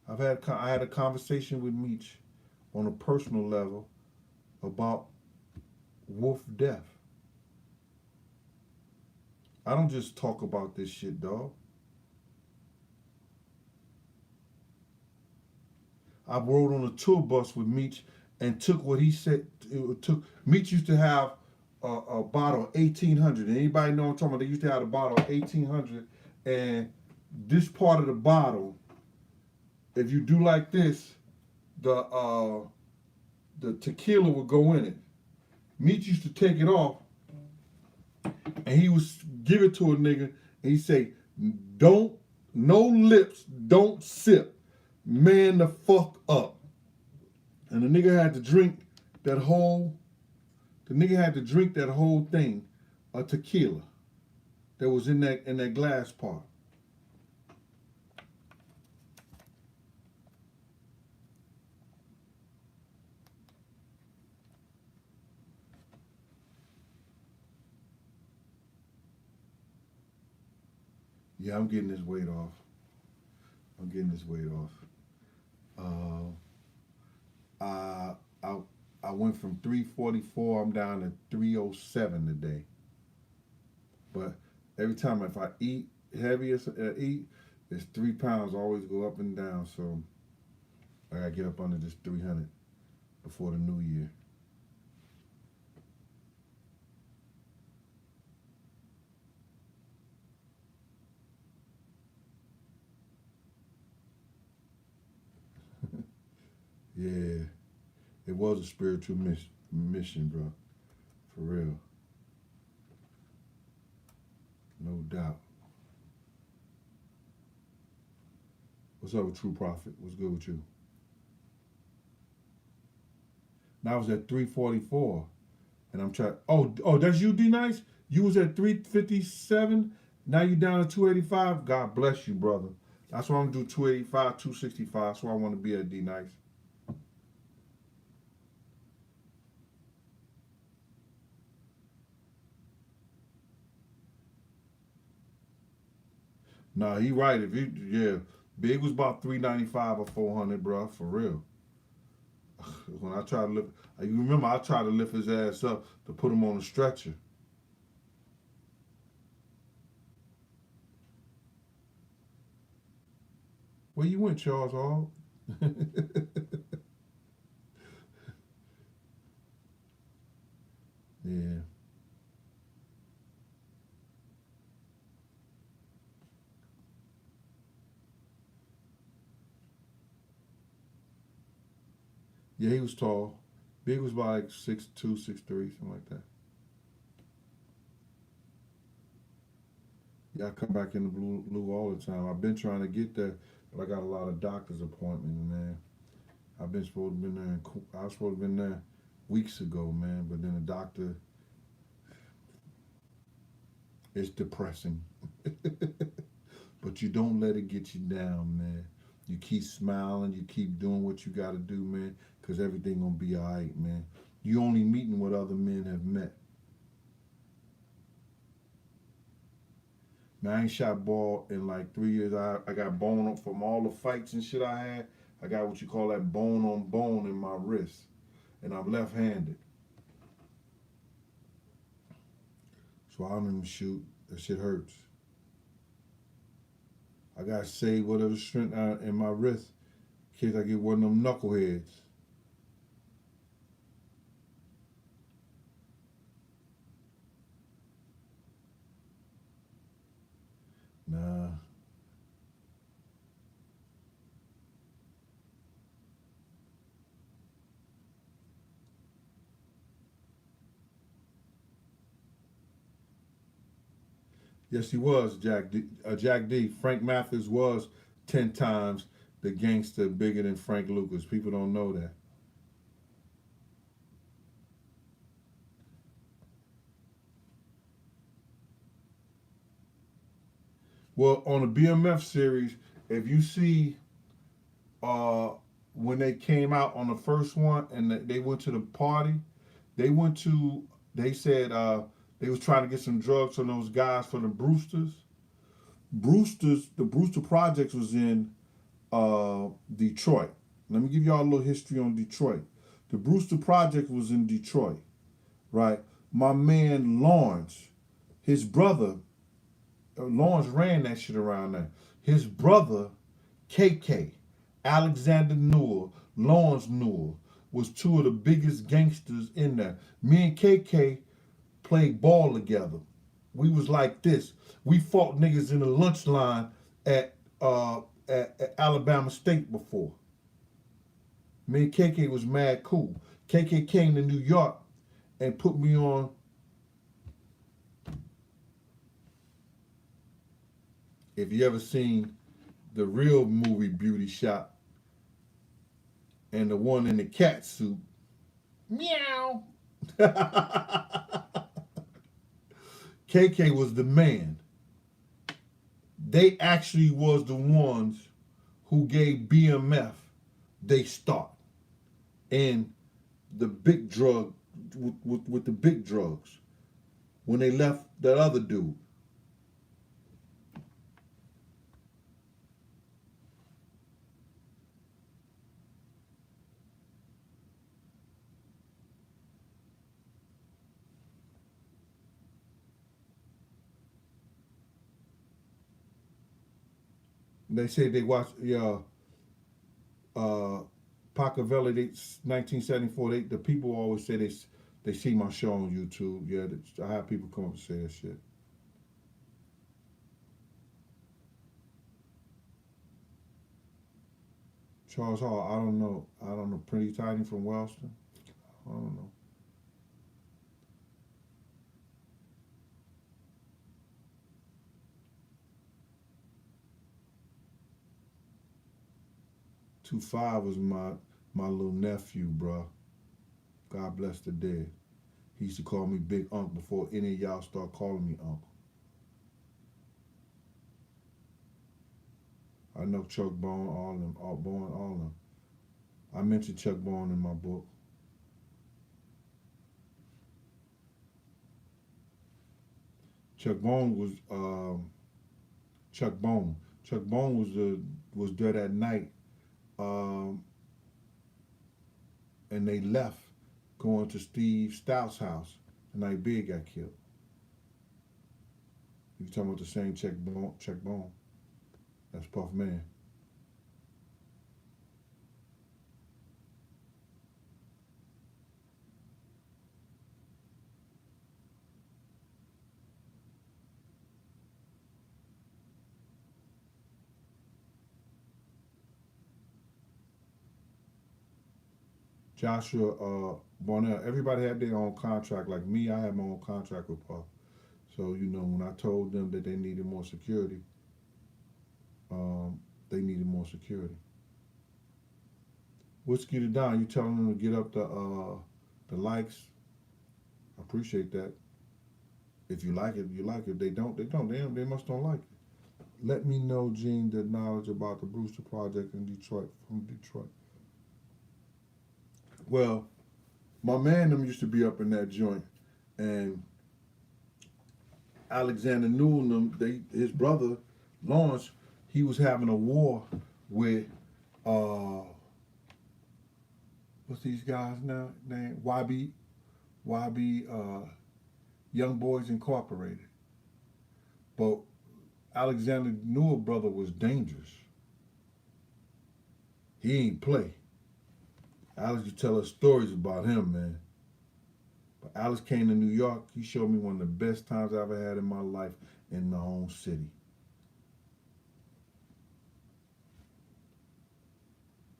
I had a conversation with Meech on a personal level about Wolf Death. I don't just talk about this shit, dog. I rode on a tour bus with Meech and took what he said. It took Meech used to have a bottle of 1800. Anybody know what I'm talking about? They used to have a bottle of 1800, and this part of the bottle, if you do like this, the tequila would go in it. Meech used to take it off, and he would give it to a nigga, and he say, "Don't, no lips, don't sip, man the fuck up." And the nigga had to drink that whole. The nigga had to drink that whole thing of tequila that was in that glass part. Yeah, I'm getting this weight off. I'm getting this weight off. I I I went from 344. I'm down to 307 today. But every time if I eat heavy or eat, it's 3 pounds always go up and down. So I gotta get up under this 300 before the new year. Yeah, it was a spiritual mission, bro. For real, no doubt. What's up with True Prophet? What's good with you? Now I was at 344, and I'm trying. Oh, that's you, D Nice. You was at 357. Now you down to 285. God bless you, brother. That's why I'm gonna do 285, 265. That's why I want to be at D Nice. Nah, he right. If you yeah, Big was about 395 or 400, bro. For real. When I try to lift, you remember I tried to lift his ass up to put him on a stretcher. Where you went, Charles Hall? Yeah. Yeah, he was tall. Big was about like 6'2", 6'3", something like that. Yeah, I come back in the blue all the time. I've been trying to get there, but I got a lot of doctor's appointments, man. I've been supposed to been there. I was supposed to been there weeks ago, man. But then the doctor, it's depressing. But you don't let it get you down, man. You keep smiling. You keep doing what you got to do, man, because everything going to be all right, man. You only meeting what other men have met. Man, I ain't shot ball in like 3 years. I got bone from all the fights and shit I had. I got what you call that bone on bone in my wrist. And I'm left handed. So I don't even shoot. That shit hurts. I got to save whatever strength in my wrist in case I get one of them knuckleheads. Nah. Yes, he was Jack D. Jack D. Frank Mathis was 10 times the gangster bigger than Frank Lucas. People don't know that. Well, on the BMF series, if you see uh, when they came out on the first one and they went to the party, they went to, they said they was trying to get some drugs from those guys from the Brewsters. The Brewster Projects was in Detroit. Let me give y'all a little history on Detroit. The Brewster Project was in Detroit, right? My man Lawrence, his brother, Lawrence ran that shit around there. His brother, KK, Alexander Newell, Lawrence Newell, was two of the biggest gangsters in there. Me and KK played ball together. We was like this. We fought niggas in the lunch line at at Alabama State before. Me and KK was mad cool. KK came to New York and put me on. If you ever seen the real movie Beauty Shop and the one in the cat suit, meow. KK was the man. They actually was the ones who gave BMF they start and the big drug with the big drugs when they left that other dude. They say they watched uh Pacavella, 1974. The people always say they see my show on YouTube. Yeah, I have people come up and say that shit. Charles Hall, I don't know. I don't know. Pretty Tiny from Wellston. I don't know. 2-5 was my little nephew, bro. God bless the dead. He used to call me Big Unc before any of y'all start calling me Uncle. I know Chuck Bone, all of them, all of them. I mentioned Chuck Bone in my book. Chuck Bone was Chuck Bone. Chuck Bone was there that night, um, and they left going to Steve Stout's house the night Big got killed. You talking about the same Chuck Bone? Chuck Bone. That's Puff Man. Joshua Barnell. Everybody had their own contract. Like me, I had my own contract with Puff. So when I told them that they needed more security, um, they needed more security. Whiskey to Don, you telling them to get up the likes. I appreciate that. If you like it, you like it. If they don't, they don't. They must don't like it. Let me know, Gene, the knowledge about the Brewster Project in Detroit, from Detroit. Well, my man them used to be up in that joint, and Alexander Newell and them, his brother Lawrence, he was having a war with uh what's these guys now name YB Young Boys Incorporated. But Alexander Newell brother was dangerous. He ain't play. Alex used to tell us stories about him, man. But Alex came to New York. He showed me one of the best times I ever had in my life in my own city.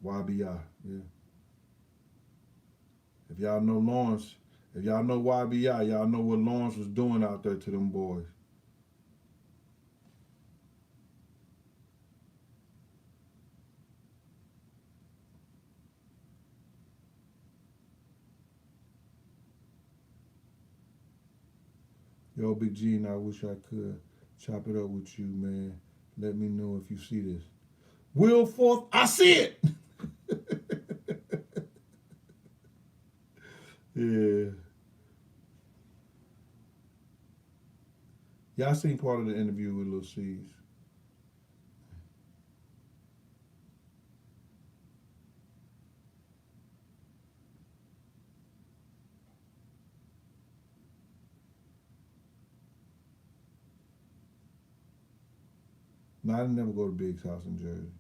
YBI, yeah. If y'all know Lawrence, if y'all know YBI, y'all know what Lawrence was doing out there to them boys. Yo, Big G, I wish I could chop it up with you, man. Let me know if you see this. Will Forth, I see it. Yeah. Y'all seen part of the interview with Lil C's. No, I didn't never go to Big's house in Jersey.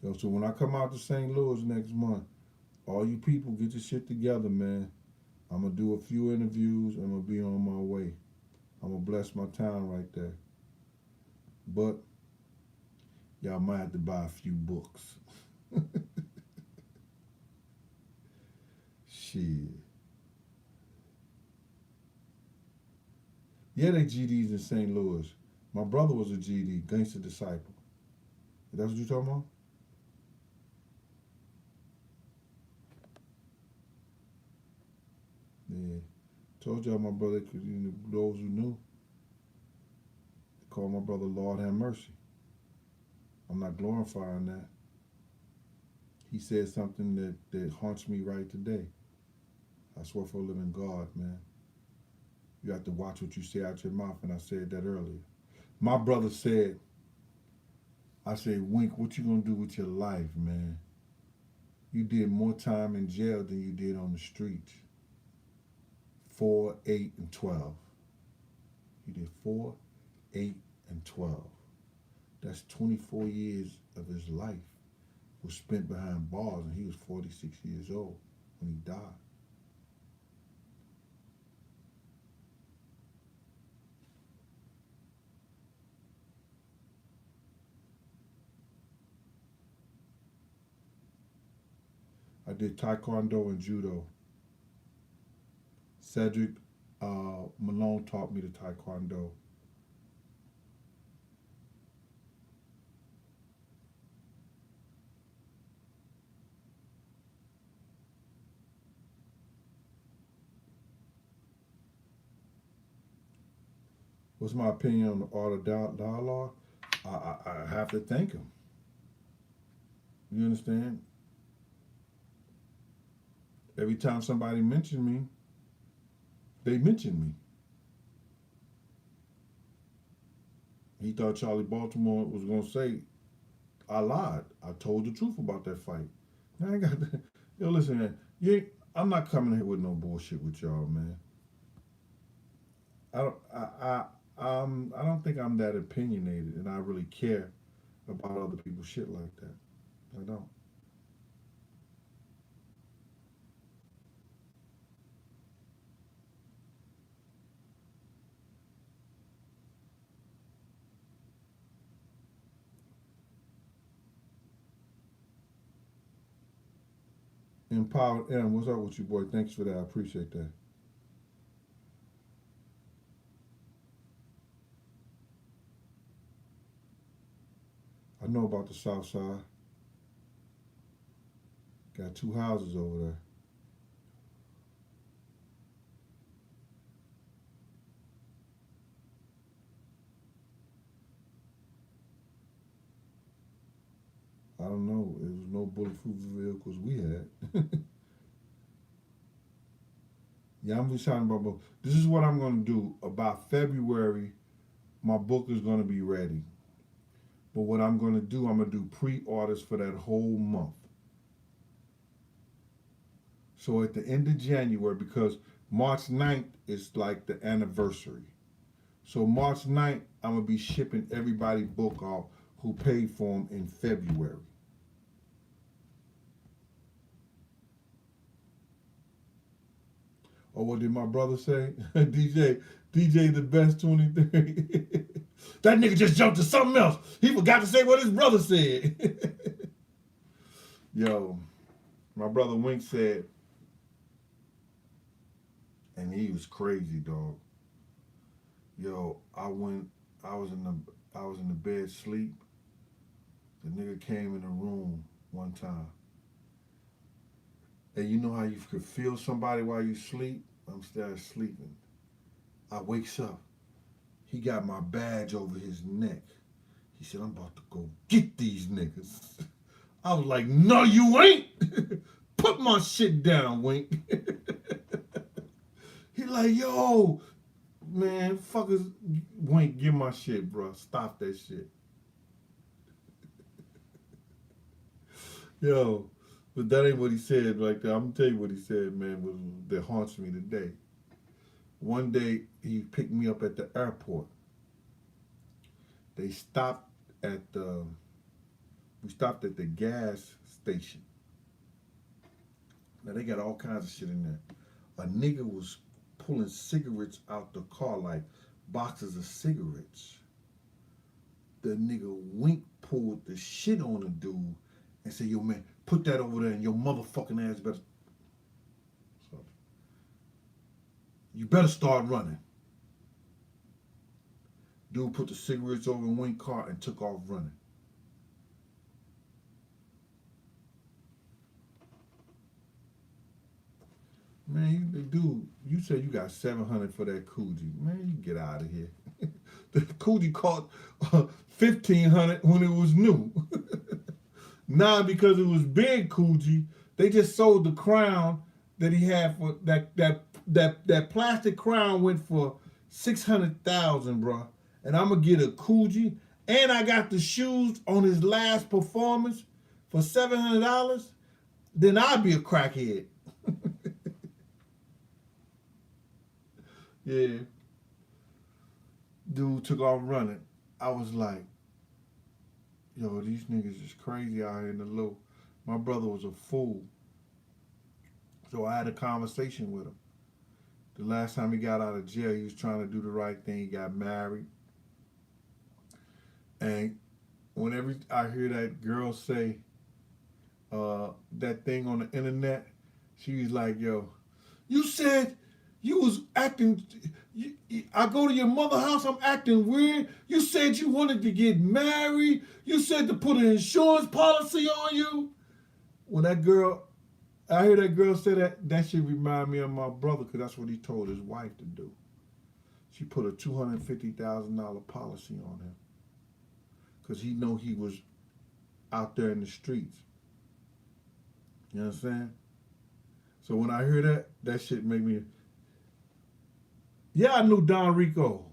Yo, so when I come out to St. Louis next month, all you people get your shit together, man. I'm gonna do a few interviews. I'm gonna be on my way. I'm gonna bless my town right there. But y'all might have to buy a few books. Shit. Yeah, they GDs in St. Louis. My brother was a GD, Gangster Disciple. That's what you talking about? Yeah. Told y'all my brother, those who knew, they called my brother Lord have mercy. I'm not glorifying that. He said something that haunts me right today. I swear for a living God, man. You have to watch what you say out your mouth, and I said that earlier. My brother said, I said, Wink, what you gonna do with your life, man? You did more time in jail than you did on the streets. 4, 8, and 12. He did 4, 8, and 12. That's 24 years of his life was spent behind bars, and he was 46 years old when he died. I did taekwondo and judo. Cedric Malone taught me the taekwondo. What's my opinion on the art of dialogue? I have to thank him. You understand? Every time somebody mentioned me, they mentioned me. He thought Charlie Baltimore was gonna say I lied. I told the truth about that fight. Now I ain't got that. Yo, listen, man. I'm not coming here with no bullshit with y'all, man. I don't. I don't think I'm that opinionated, and I really care about other people's shit like that. I don't. Empowered M, what's up with you, boy? Thanks for that. I appreciate that. know about the South Side. Got two houses over there. I don't know. It was no bulletproof vehicles we had. Yeah, I'm just talking about book. This is what I'm going to do. About February, my book is going to be ready. But what I'm going to do, I'm going to do pre-orders for that whole month. So at the end of January, because March 9th is like the anniversary. So March 9th, I'm going to be shipping everybody book off who paid for them in February. Or what did my brother say? DJ the best 23. That nigga just jumped to something else. He forgot to say what his brother said. Yo, my brother Wink said, and he was crazy, dog. Yo, I was in the bed sleep. The nigga came in the room one time. And you know how you could feel somebody while you sleep? I'm still sleeping. I wakes up. He got my badge over his neck. He said, I'm about to go get these niggas. I was like, no, you ain't. Put my shit down, Wink. He like, yo, man, fuckers, Wink, give my shit, bro. Stop that shit. Yo, but that ain't what he said right there. I'm gonna tell you what he said, man, that haunts me today. One day he picked me up at the airport. They stopped at the we stopped at the gas station. Now they got all kinds of shit in there. A nigga was pulling cigarettes out the car like boxes of cigarettes. The nigga Wink pulled the shit on the dude and said, yo man, put that over there and your motherfucking ass better. So, you better start running. Dude put the cigarettes over in Wink's car and took off running. Man, dude, you said you got 700 for that Coogee. Man, you get out of here. The Coogee cost 1,500 when it was new. Now, because it was big Coogee, they just sold the crown that he had for that plastic crown went for 600,000, bro. And I'm gonna get a Coogee, and I got the shoes on his last performance for $700. Then I'd be a crackhead. Yeah. Dude took off running. I was like, yo, these niggas is crazy out here in the low. My brother was a fool. So I had a conversation with him. The last time he got out of jail, he was trying to do the right thing. He got married. And whenever I hear that girl say that thing on the internet, she was like, yo, you said you was acting, I go to your mother's house, I'm acting weird. You said you wanted to get married. You said to put an insurance policy on you. When that girl, I hear that girl say that should remind me of my brother because that's what he told his wife to do. She put a $250,000 policy on him because he know he was out there in the streets. You know what I'm saying? So when I hear that shit make me... Yeah, I knew Don Rico.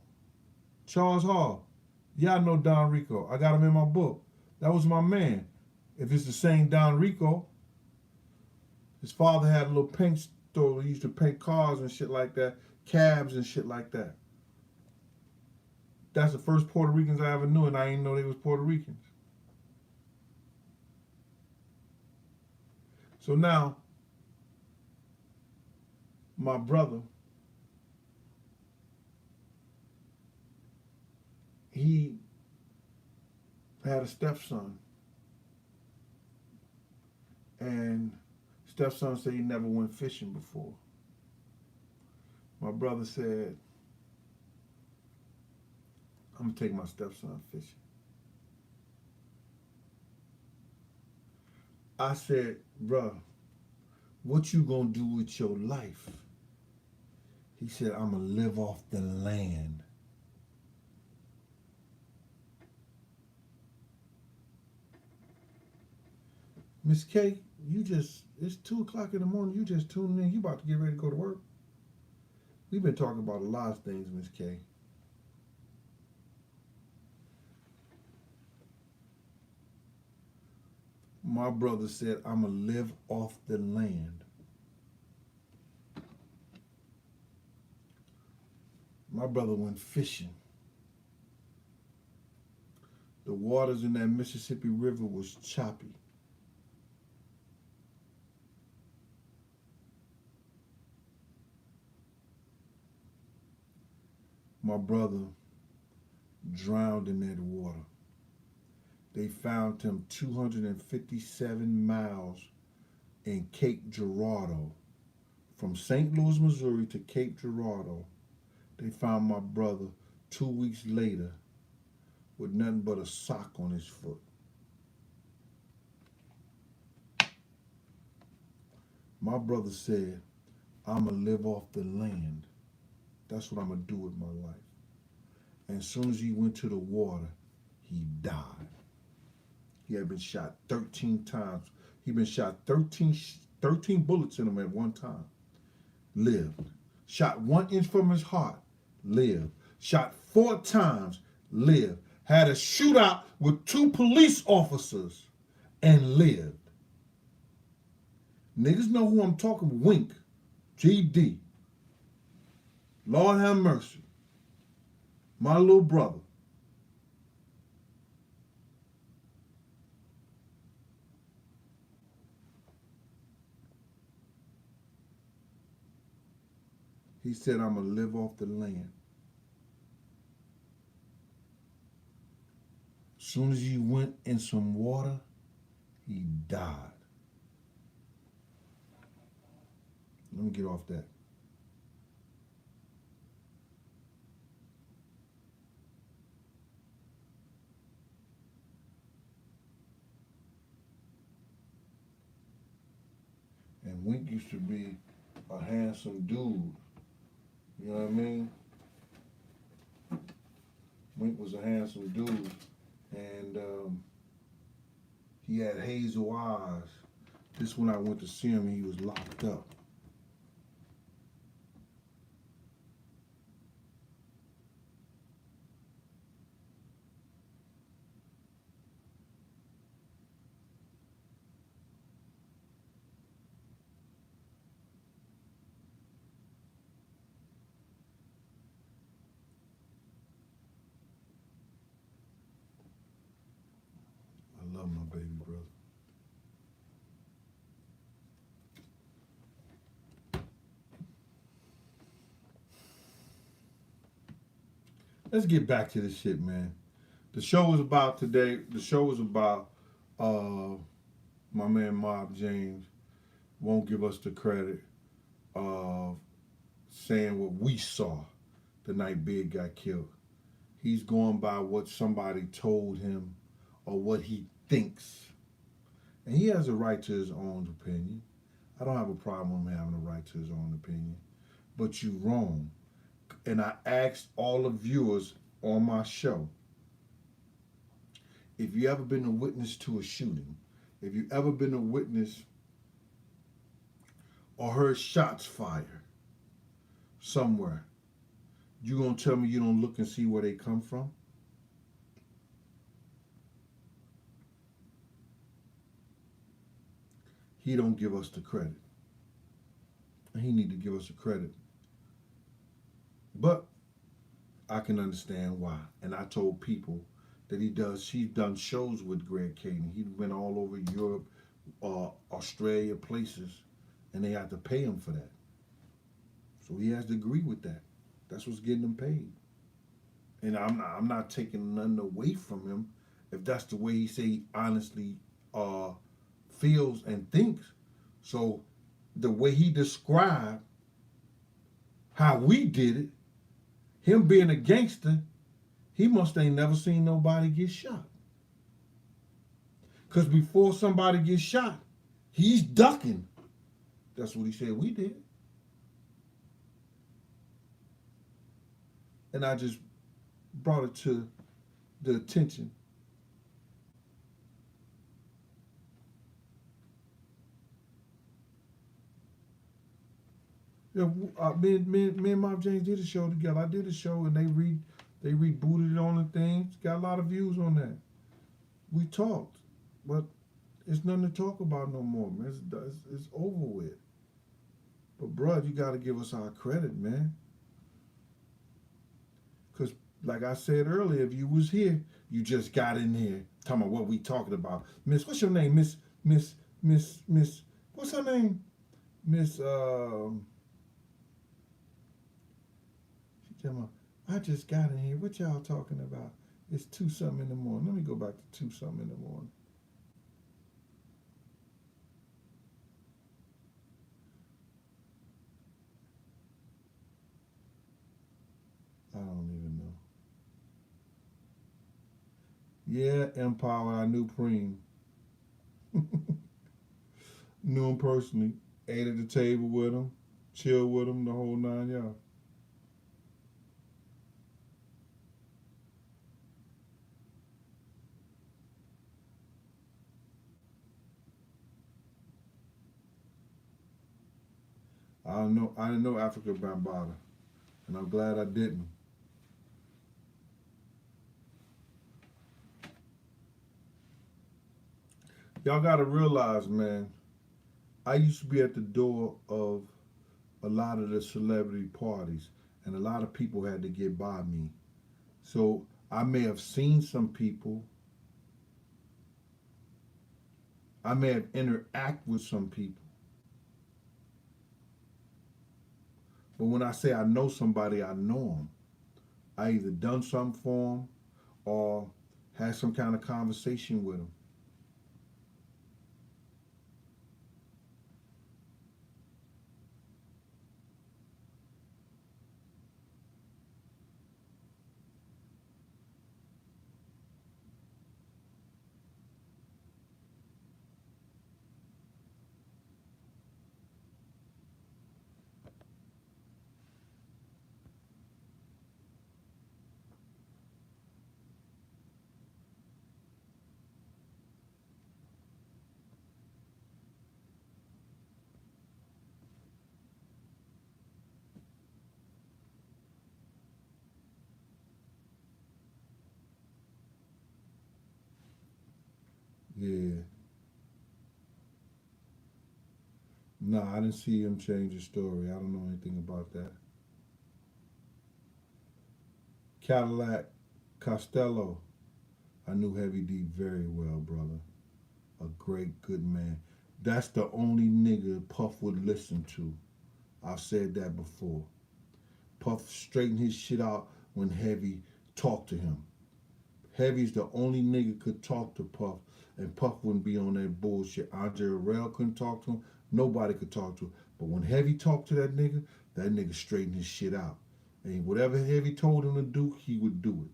Charles Hall. Yeah, I know Don Rico. I got him in my book. That was my man. If it's the same Don Rico, his father had a little paint store. He used to paint cars and shit like that, cabs and shit like that. That's the first Puerto Ricans I ever knew, and I didn't know they was Puerto Ricans. So now, my brother, he had a stepson, and stepson said he never went fishing before. My brother said, I'm gonna take my stepson fishing. I said, bruh, what you gonna do with your life? He said, I'm gonna live off the land. Miss K, it's 2 o'clock in the morning. You just tuning in. You about to get ready to go to work. We've been talking about a lot of things, Miss K. My brother said, I'm going to live off the land. My brother went fishing. The waters in that Mississippi River was choppy. My brother drowned in that water. They found him 257 miles in Cape Girardeau. From St. Louis, Missouri to Cape Girardeau, they found my brother 2 weeks later with nothing but a sock on his foot. My brother said, I'm going to live off the land. That's what I'm going to do with my life. And as soon as he went to the water, he died. He had been shot 13 times. He'd been shot 13 bullets in him at one time. Lived. Shot 1 inch from his heart. Lived. Shot 4 times. Lived. Had a shootout with 2 police officers and lived. Niggas know who I'm talking. Wink. GD. Lord have mercy. My little brother. He said, I'm going to live off the land. As soon as he went in some water, he died. Let me get off that. And Wink used to be a handsome dude. You know what I mean? Wink was a handsome dude. And he had hazel eyes. This when I went to see him, he was locked up. I love my baby brother. Let's get back to this shit, man. The show was about today. The show was about my man Mob James won't give us the credit of saying what we saw the night Big got killed. He's going by what somebody told him or what he thinks. And he has a right to his own opinion. I don't have a problem with him having a right to his own opinion. But you're wrong. And I asked all the viewers on my show, if you ever been a witness to a shooting, if you ever been a witness or heard shots fired somewhere, you gonna tell me you don't look and see where they come from? He don't give us the credit. And he need to give us the credit. But I can understand why. And I told people that he's done shows with Greg Kading. He went all over Europe, Australia, places, and they had to pay him for that. So he has to agree with that. That's what's getting him paid. And I'm not taking nothing away from him if that's the way he say he honestly feels and thinks. So the way he described how we did it, him being a gangster, he must ain't never seen nobody get shot. Because before somebody gets shot, He's ducking. That's what he said we did. And I just brought it to the attention. Yeah, me and Mob James did a show together. I did a show and they rebooted it on the thing. Got a lot of views on that. We talked, but it's nothing to talk about no more, man. It's over with. But bruh, you got to give us our credit, man. Cause like I said earlier, if you was here, you just got in here talking about what we talking about. Miss, what's your name? Miss. What's her name? Miss. She talking about. I just got in here. What y'all talking about? It's two something in the morning. Let me go back to two something in the morning. I don't even know. Yeah, Empower. I knew Preem. Knew him personally. Ate at the table with him. Chilled with him the whole 9 yards. I didn't know Africa Bambaataa, and I'm glad I didn't. Y'all gotta realize, man, I used to be at the door of a lot of the celebrity parties, and a lot of people had to get by me. So I may have seen some people, I may have interact with some people, but when I say I know somebody, I know them. I either done something for them or had some kind of conversation with them. Yeah. No, I didn't see him change his story. I don't know anything about that. Cadillac Costello. I knew Heavy D very well, brother. A great, good man. That's the only nigga Puff would listen to. I've said that before. Puff straightened his shit out when Heavy talked to him. Heavy's the only nigga could talk to Puff, and Puff wouldn't be on that bullshit. Andre Harrell couldn't talk to him. Nobody could talk to him. But when Heavy talked to that nigga straightened his shit out. And whatever Heavy told him to do, he would do it.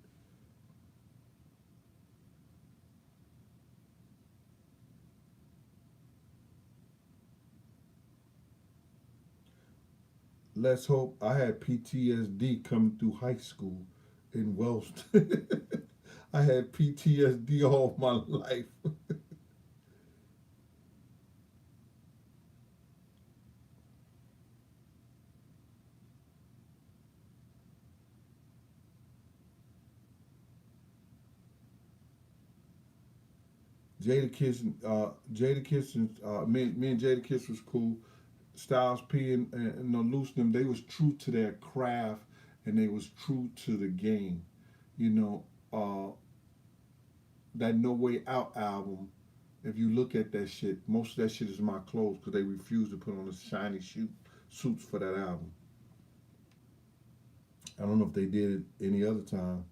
Let's hope. I had PTSD coming through high school in Wellston. I had PTSD all my life. Jada Kiss, and me and Jada Kiss was cool. Styles P and Loosenim, they was true to their craft and they was true to the game. You know, that No Way Out album. If you look at that shit, most of that shit is my clothes because they refused to put on the shiny suits for that album. I don't know if they did it any other time.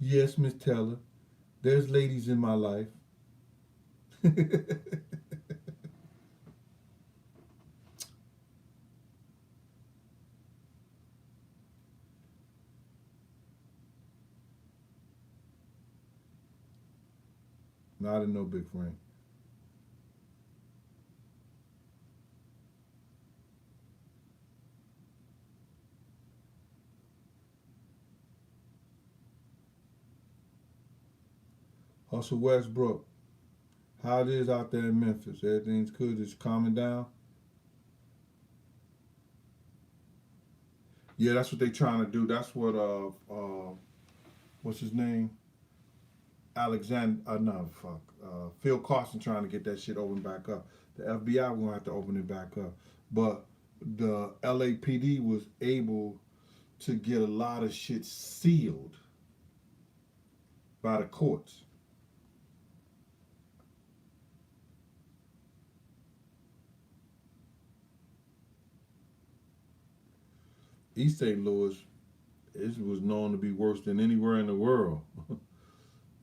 Yes, Miss Taylor, there's ladies in my life. No, I didn't know Big Frank. Hustle Westbrook. How it is out there in Memphis? Everything's good. It's calming down. Yeah, that's what they trying to do. That's what what's his name? Alexander. No, fuck. Phil Carson trying to get that shit opened back up. The FBI gonna have to open it back up. But the LAPD was able to get a lot of shit sealed by the courts. East St. Louis, it was known to be worse than anywhere in the world.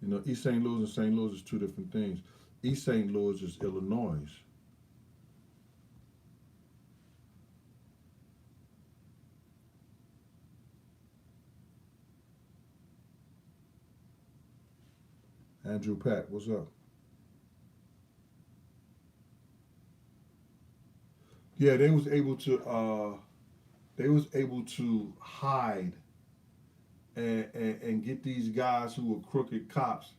You know, East St. Louis and St. Louis is two different things. East St. Louis is Illinois. Andrew Pat, what's up? Yeah, they was able to hide and get these guys who were crooked cops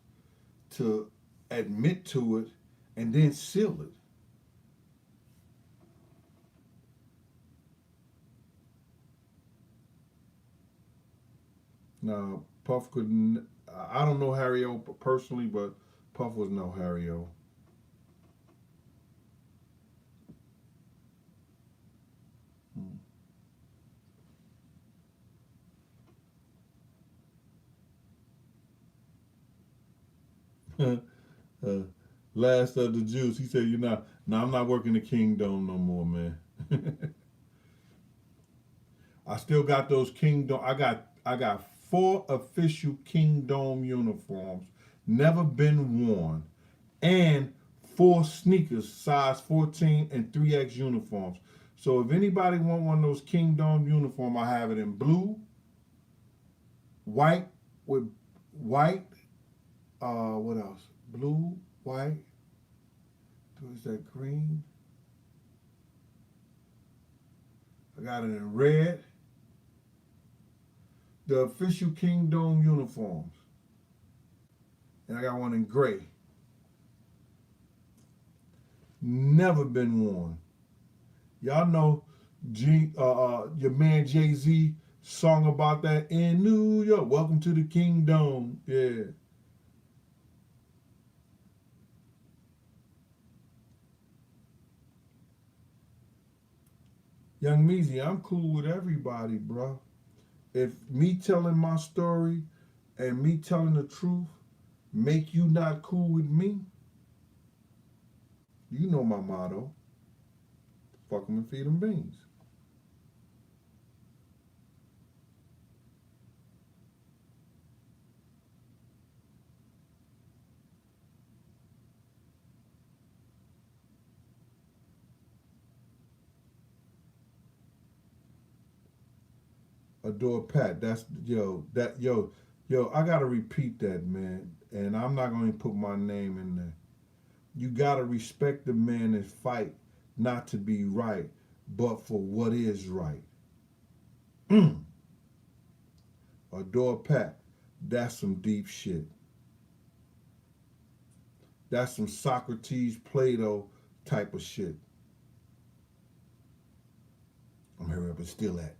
to admit to it and then seal it. Now, Puff couldn't. I don't know Harry O personally, but Puff was no Harry O. uh, Last of the Jews, he said, "You know, no, I'm not working the Kingdom no more, man. I still got those Kingdom. I got four official Kingdom uniforms, never been worn, and four sneakers, size 14 and 3X uniforms. So if anybody want one of those Kingdom uniform, I have it in blue, white with white. What else? Blue, white. Is that green? I got it in red. The official Kingdom uniforms, and I got one in gray. Never been worn. Y'all know your man Jay Z song about that in New York. Welcome to the Kingdom. Yeah. Young Meezy, I'm cool with everybody, bro. If me telling my story and me telling the truth make you not cool with me, you know my motto. Fuck them and feed them beans. Adore Pat. That's yo. I gotta repeat that, man. And I'm not gonna put my name in there. You gotta respect the man that fight not to be right, but for what is right. Adore Pat. That's some deep shit. That's some Socrates, Plato type of shit. I'm hurry up and steal that.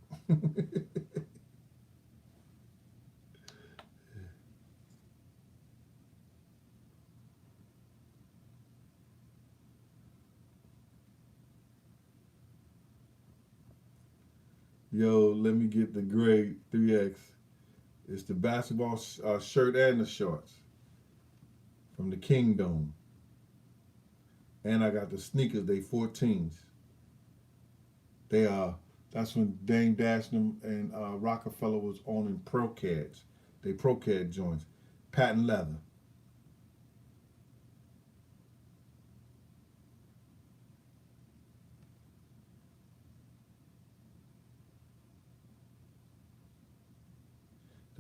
Yo, let me get the gray 3X. It's the basketball shirt and the shorts from the Kingdom. And I got the sneakers, they 14s. They that's when Dame Dash and Rockefeller was owning Procads. They Procad joints. Patent leather.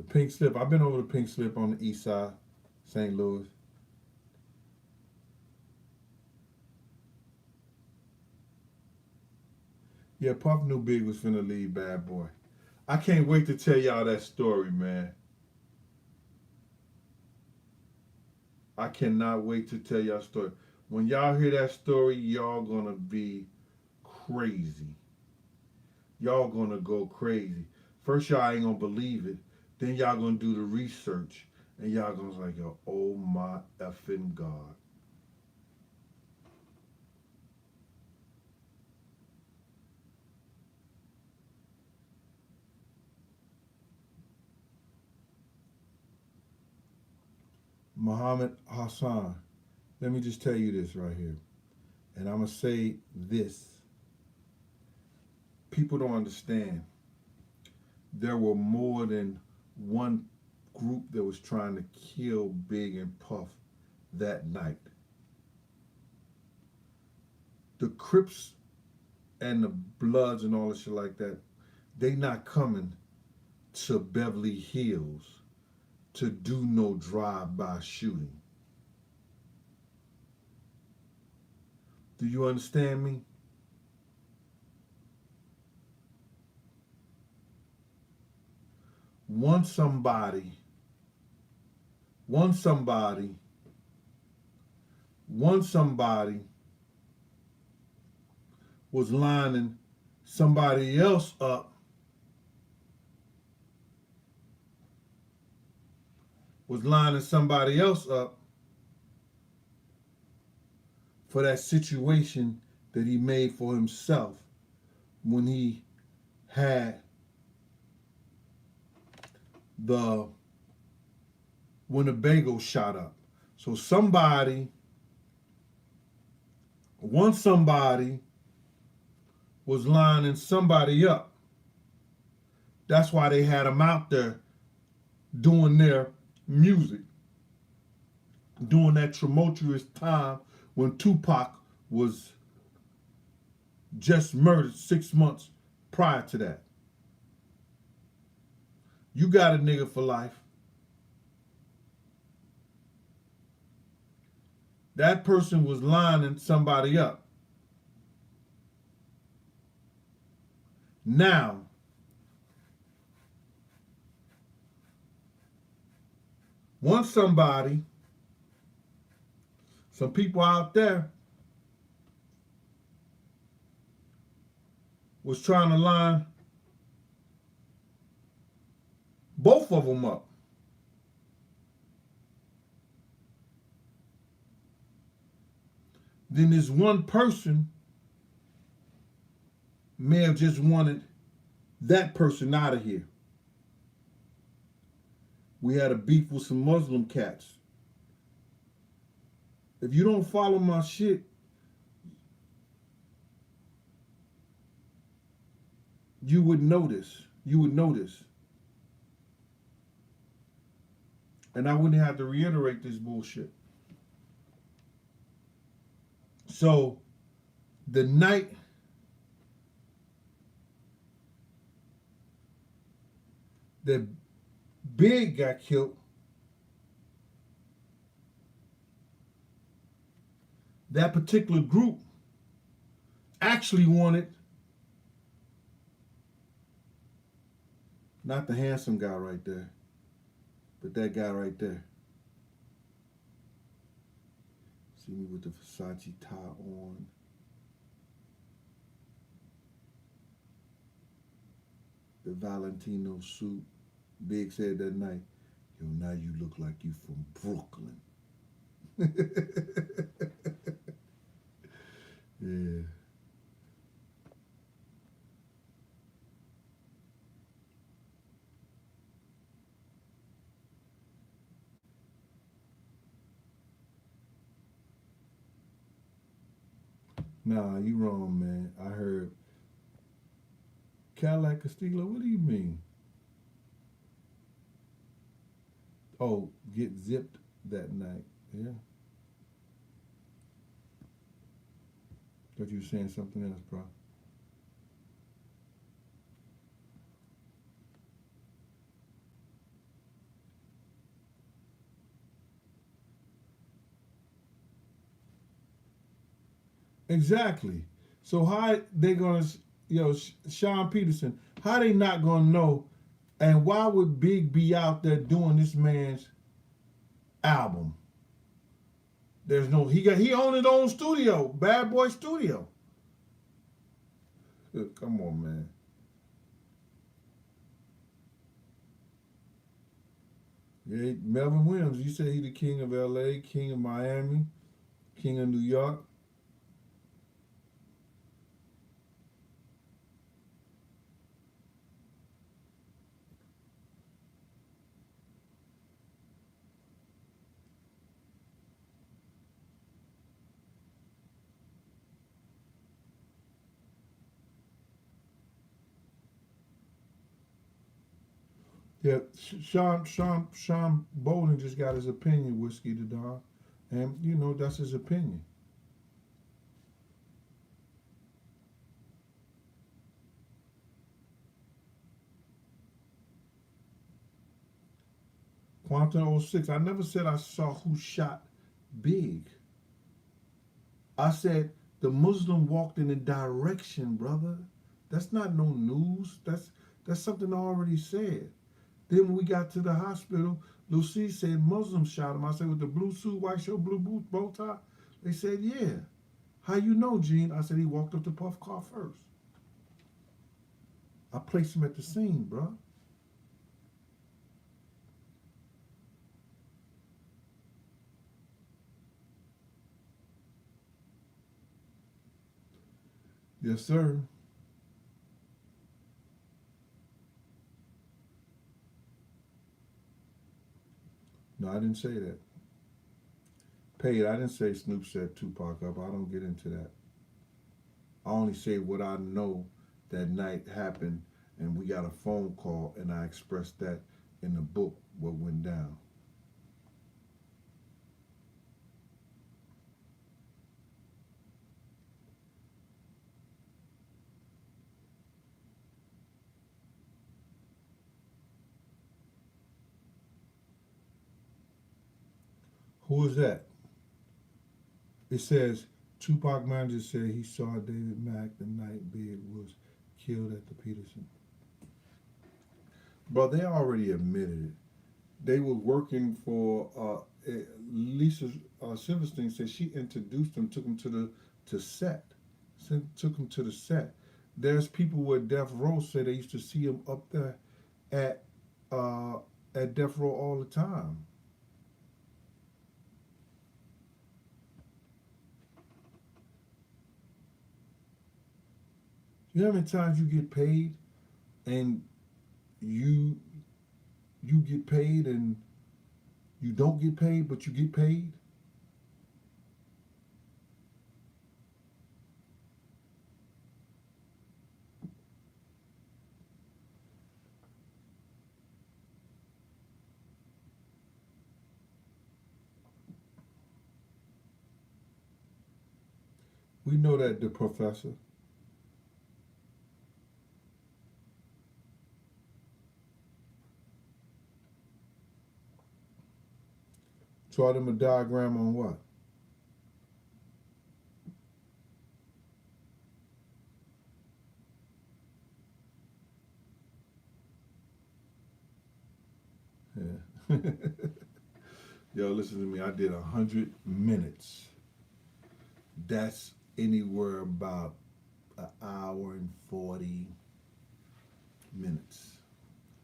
The Pink Slip. I've been over the Pink Slip on the east side, St. Louis. Yeah, Puff knew Big was finna leave Bad Boy. I can't wait to tell y'all that story, man. I cannot wait to tell y'all a story. When y'all hear that story, y'all gonna be crazy. Y'all gonna go crazy. First, y'all ain't gonna believe it. Then y'all gonna do the research, and y'all gonna be like, yo, oh my effing god. Muhammad Hassan. Let me just tell you this right here, and I'm gonna say this. People don't understand. There were more than one group that was trying to kill Big and Puff that night. The Crips and the Bloods and all that shit like that, they not coming to Beverly Hills to do no drive-by shooting. Do you understand me? Once somebody, once somebody, once somebody was lining somebody else up, was lining somebody else up for that situation that he made for himself when he had the Winnebago shot up. So somebody, once somebody was lining somebody up. That's why they had them out there doing their music, during that tumultuous time when Tupac was just murdered 6 months prior to that. You got a nigga for life. That person was lining somebody up. Now, once somebody, some people out there was trying to line both of them up. Then this one person may have just wanted that person out of here. We had a beef with some Muslim cats. If you don't follow my shit, you would notice. You would notice. And I wouldn't have to reiterate this bullshit. So, the night that Big got killed, that particular group actually wanted not the handsome guy right there, but that guy right there. See me with the Versace tie on. The Valentino suit. Big said that night, yo, now you look like you from Brooklyn. Yeah. Nah, you wrong, man. I heard Cadillac Castillo. What do you mean? Oh, get zipped that night. Yeah. Thought you were saying something else, bro. Exactly. So how they gonna, Sean Peterson? How they not gonna know? And why would Big be out there doing this man's album? There's no he owned his own studio, Bad Boy Studio. Come on, man. Yeah, Melvin Williams. You say he the king of L.A., king of Miami, king of New York. Yeah, Sean Bolden just got his opinion, Whiskey the Don, and that's his opinion. Quantum '06. I never said I saw who shot Big. I said the Muslim walked in the direction, brother. That's not no news. That's something I already said. Then when we got to the hospital, Lucy said Muslim shot him. I said with the blue suit, white shirt, blue boot, bow tie. They said, yeah. How you know, Gene? I said he walked up to Puff car first. I placed him at the scene, bro. Yes, sir. No, I didn't say that. Paid. I didn't say Snoop set Tupac up. I don't get into that. I only say what I know that night happened, and we got a phone call, and I expressed that in the book what went down. Who is that? It says Tupac manager said he saw David Mack the night Big was killed at the Peterson. Bro, they already admitted it. They were working for Lisa Silverstein said she introduced them, took them to set, took them to the set. There's people with Death Row say they used to see him up there at uh, at Death Row all the time. You know how many times you get paid and you you get paid and you don't get paid, but you get paid? We know that the professor taught him a diagram on what? Yeah. Yo, listen to me. I did 100 minutes. That's anywhere about an hour and 40 minutes.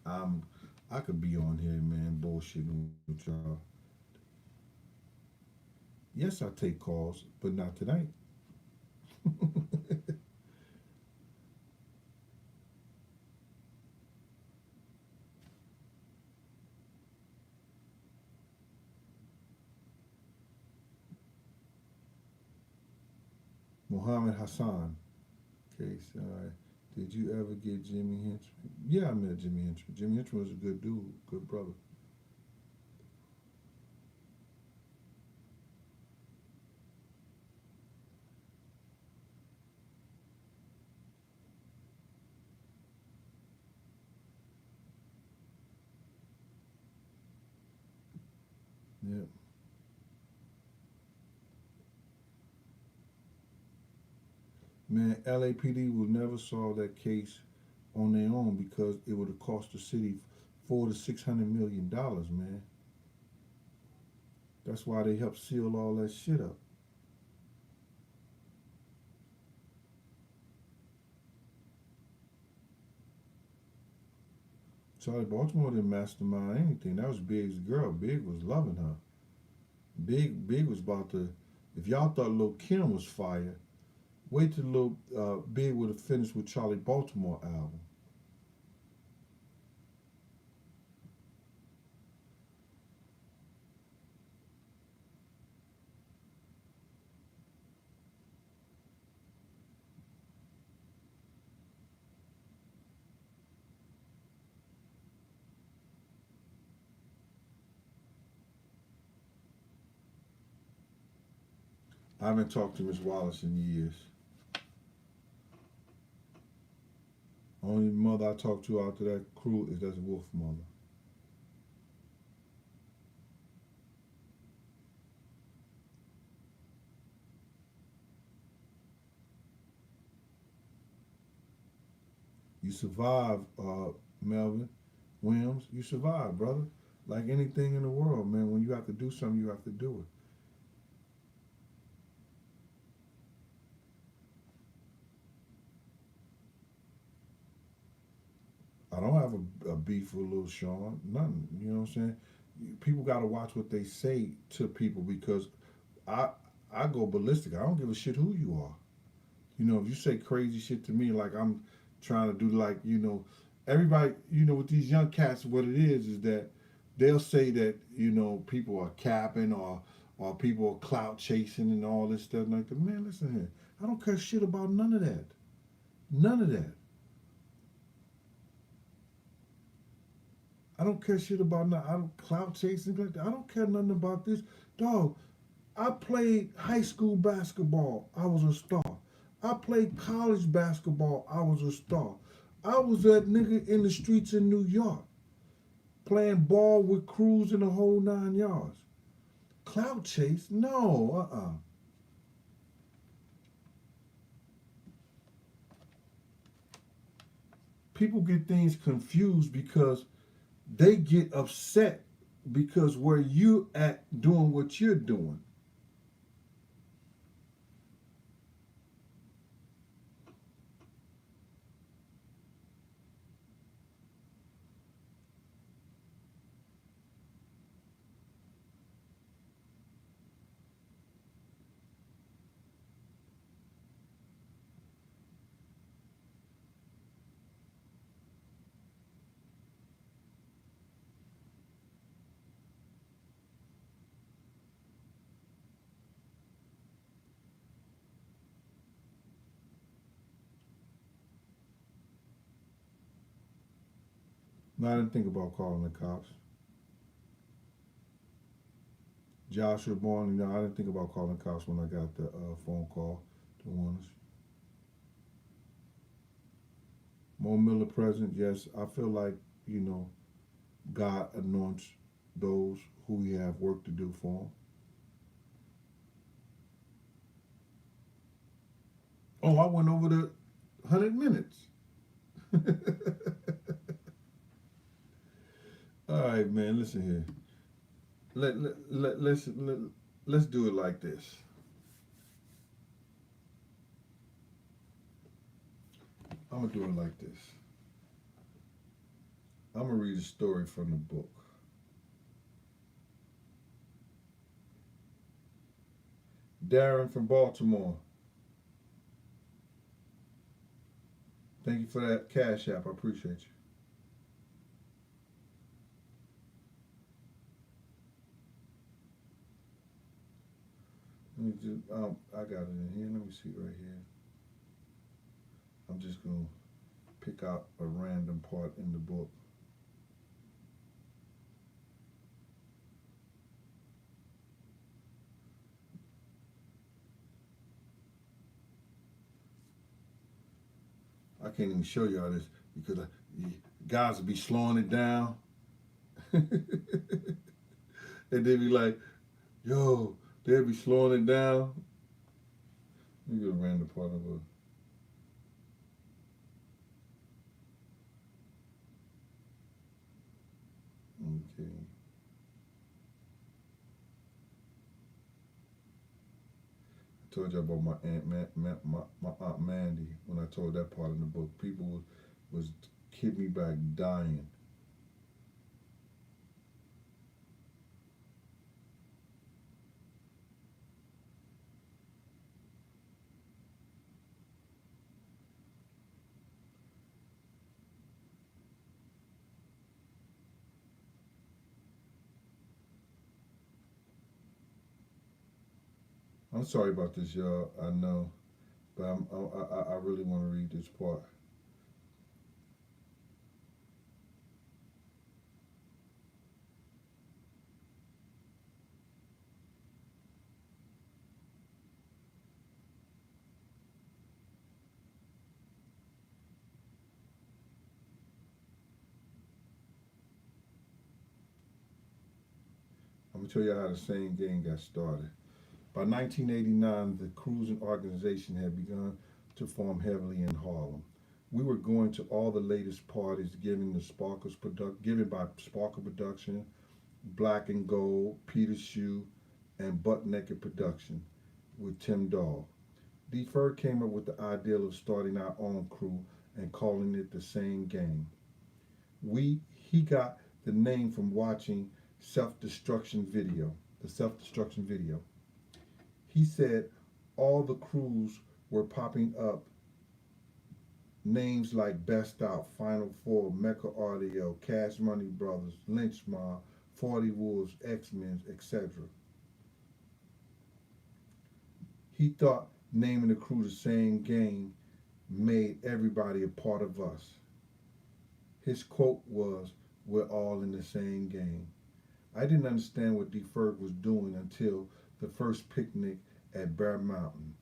I'm I could be on here, man, bullshitting with y'all. Yes, I take calls, but not tonight. Muhammad Hassan. Okay, so, all right. Did you ever get Jimmy Henchman? Yeah, I met Jimmy Henchman. Jimmy Henchman was a good dude, good brother. Yeah. Man, LAPD will never solve that case on their own because it would have cost the city $400 to $600 million, man. That's why they helped seal all that shit up. Charlie Baltimore didn't mastermind anything. That was Big's girl. Big was loving her. Big was about to. If y'all thought Lil Kim was fire, wait till Lil Big would have finished with Charlie Baltimore album. I haven't talked to Miss Wallace in years. Only mother I talked to after that crew is that's Wolf mother. You survive, Melvin Williams. You survive, brother. Like anything in the world, man. When you have to do something, you have to do it. I don't have a beef with Lil Sean. Nothing. You know what I'm saying? People got to watch what they say to people because I I go ballistic. I don't give a shit who you are. You know, if you say crazy shit to me, like I'm trying to do, like everybody. With these young cats, what it is that they'll say that people are capping or people are clout chasing and all this stuff like that. Man, listen here. I don't care shit about none of that. None of that. I don't care shit about nothing. I don't clout chasing like that. I don't care nothing about this. Dog, I played high school basketball. I was a star. I played college basketball. I was a star. I was that nigga in the streets in New York playing ball with crews in the whole 9 yards. Clout chase? No, People get things confused because they get upset because where you at doing what you're doing. No, I didn't think about calling the cops. Joshua Bourne, I didn't think about calling the cops when I got the phone call to warn us. Mo Miller present, yes. I feel like, you know, God anoints those who he have work to do for him. Oh, I went over the 100 minutes. All right, man, listen here. Let's do it like this. I'm going to do it like this. I'm going to read a story from the book. Darren from Baltimore. Thank you for that cash app. I appreciate you. Let me just, I got it in here. Let me see right here. I'm just going to pick out a random part in the book. I can't even show y'all this because guys will be slowing it down. And they be like, yo, they'll be slowing it down. Let me get a random part of it. Okay. I told you about my my aunt Mandy when I told that part in the book. People was kidding me back dying. I'm sorry about this, y'all. I know, but I really want to read this part. I'm gonna tell you how the same game got started. By 1989, the cruising organization had begun to form heavily in Harlem. We were going to all the latest parties given by Sparkle Production, Black and Gold, Peter Shoe, and Butt Naked Production with Tim Dahl. D. Fur came up with the idea of starting our own crew and calling it the same game. He got the name from watching the self-destruction video. He said all the crews were popping up names like Best Out, Final Four, Mecca Audio, Cash Money Brothers, Lynch Mob, 40 Wolves, X-Men, etc. He thought naming the crew the same game made everybody a part of us. His quote was, "We're all in the same game." I didn't understand what D. Ferg was doing until the first picnic at Bear Mountain.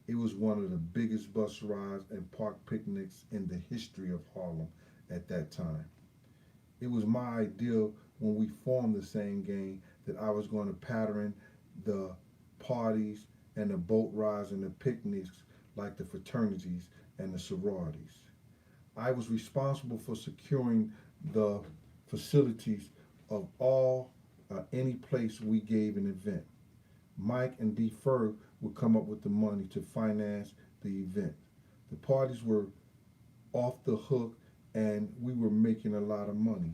It was one of the biggest bus rides and park picnics in the history of Harlem at that time. It was my idea when we formed the same game that I was going to pattern the parties and the boat rides and the picnics like the fraternities and the sororities. I was responsible for securing the facilities of any place we gave an event. Mike and D. Ferg would come up with the money to finance the event. The parties were off the hook and we were making a lot of money.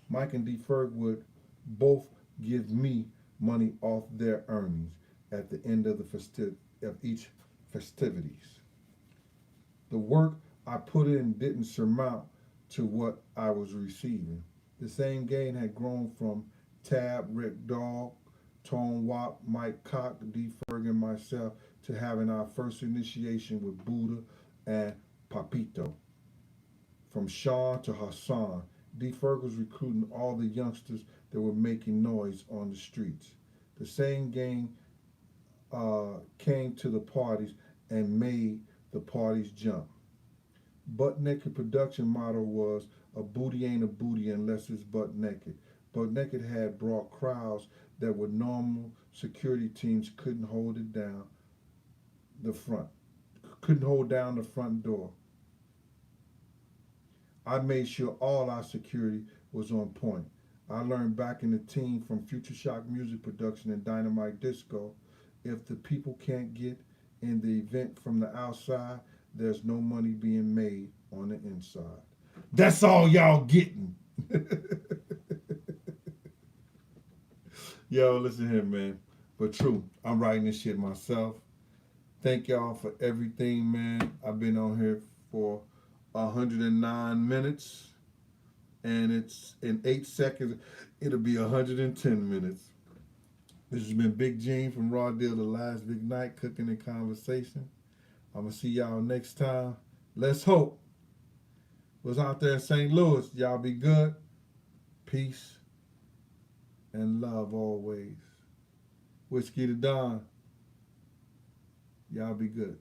Mike and D. Ferg would both give me money off their earnings at the end of each festivities. The work I put in didn't surmount to what I was receiving. The same game had grown from Tab, Rick Dog, Tone Wop, Mike Cock, D. Ferg, and myself to having our first initiation with Buddha and Papito. From Sean to Hassan, D. Ferg was recruiting all the youngsters that were making noise on the streets. The same gang came to the parties and made the parties jump. Butt Naked production motto was a booty ain't a booty unless it's butt naked. Butt Naked had brought crowds that with normal security teams couldn't hold down the front door. I made sure all our security was on point. I learned back in the team from Future Shock Music Production and Dynamite Disco, if the people can't get in the event from the outside, there's no money being made on the inside. That's all y'all getting. Yo, listen here, man. But true, I'm writing this shit myself. Thank y'all for everything, man. I've been on here for 109 minutes, and it's in 8 seconds. It'll be 110 minutes. This has been Big Gene from Raw Deal, The Last Big Night, Cooking and Conversation. I'm going to see y'all next time. Let's hope. Was out there in St. Louis. Y'all be good. Peace and love always. Whiskey to Don. Y'all be good.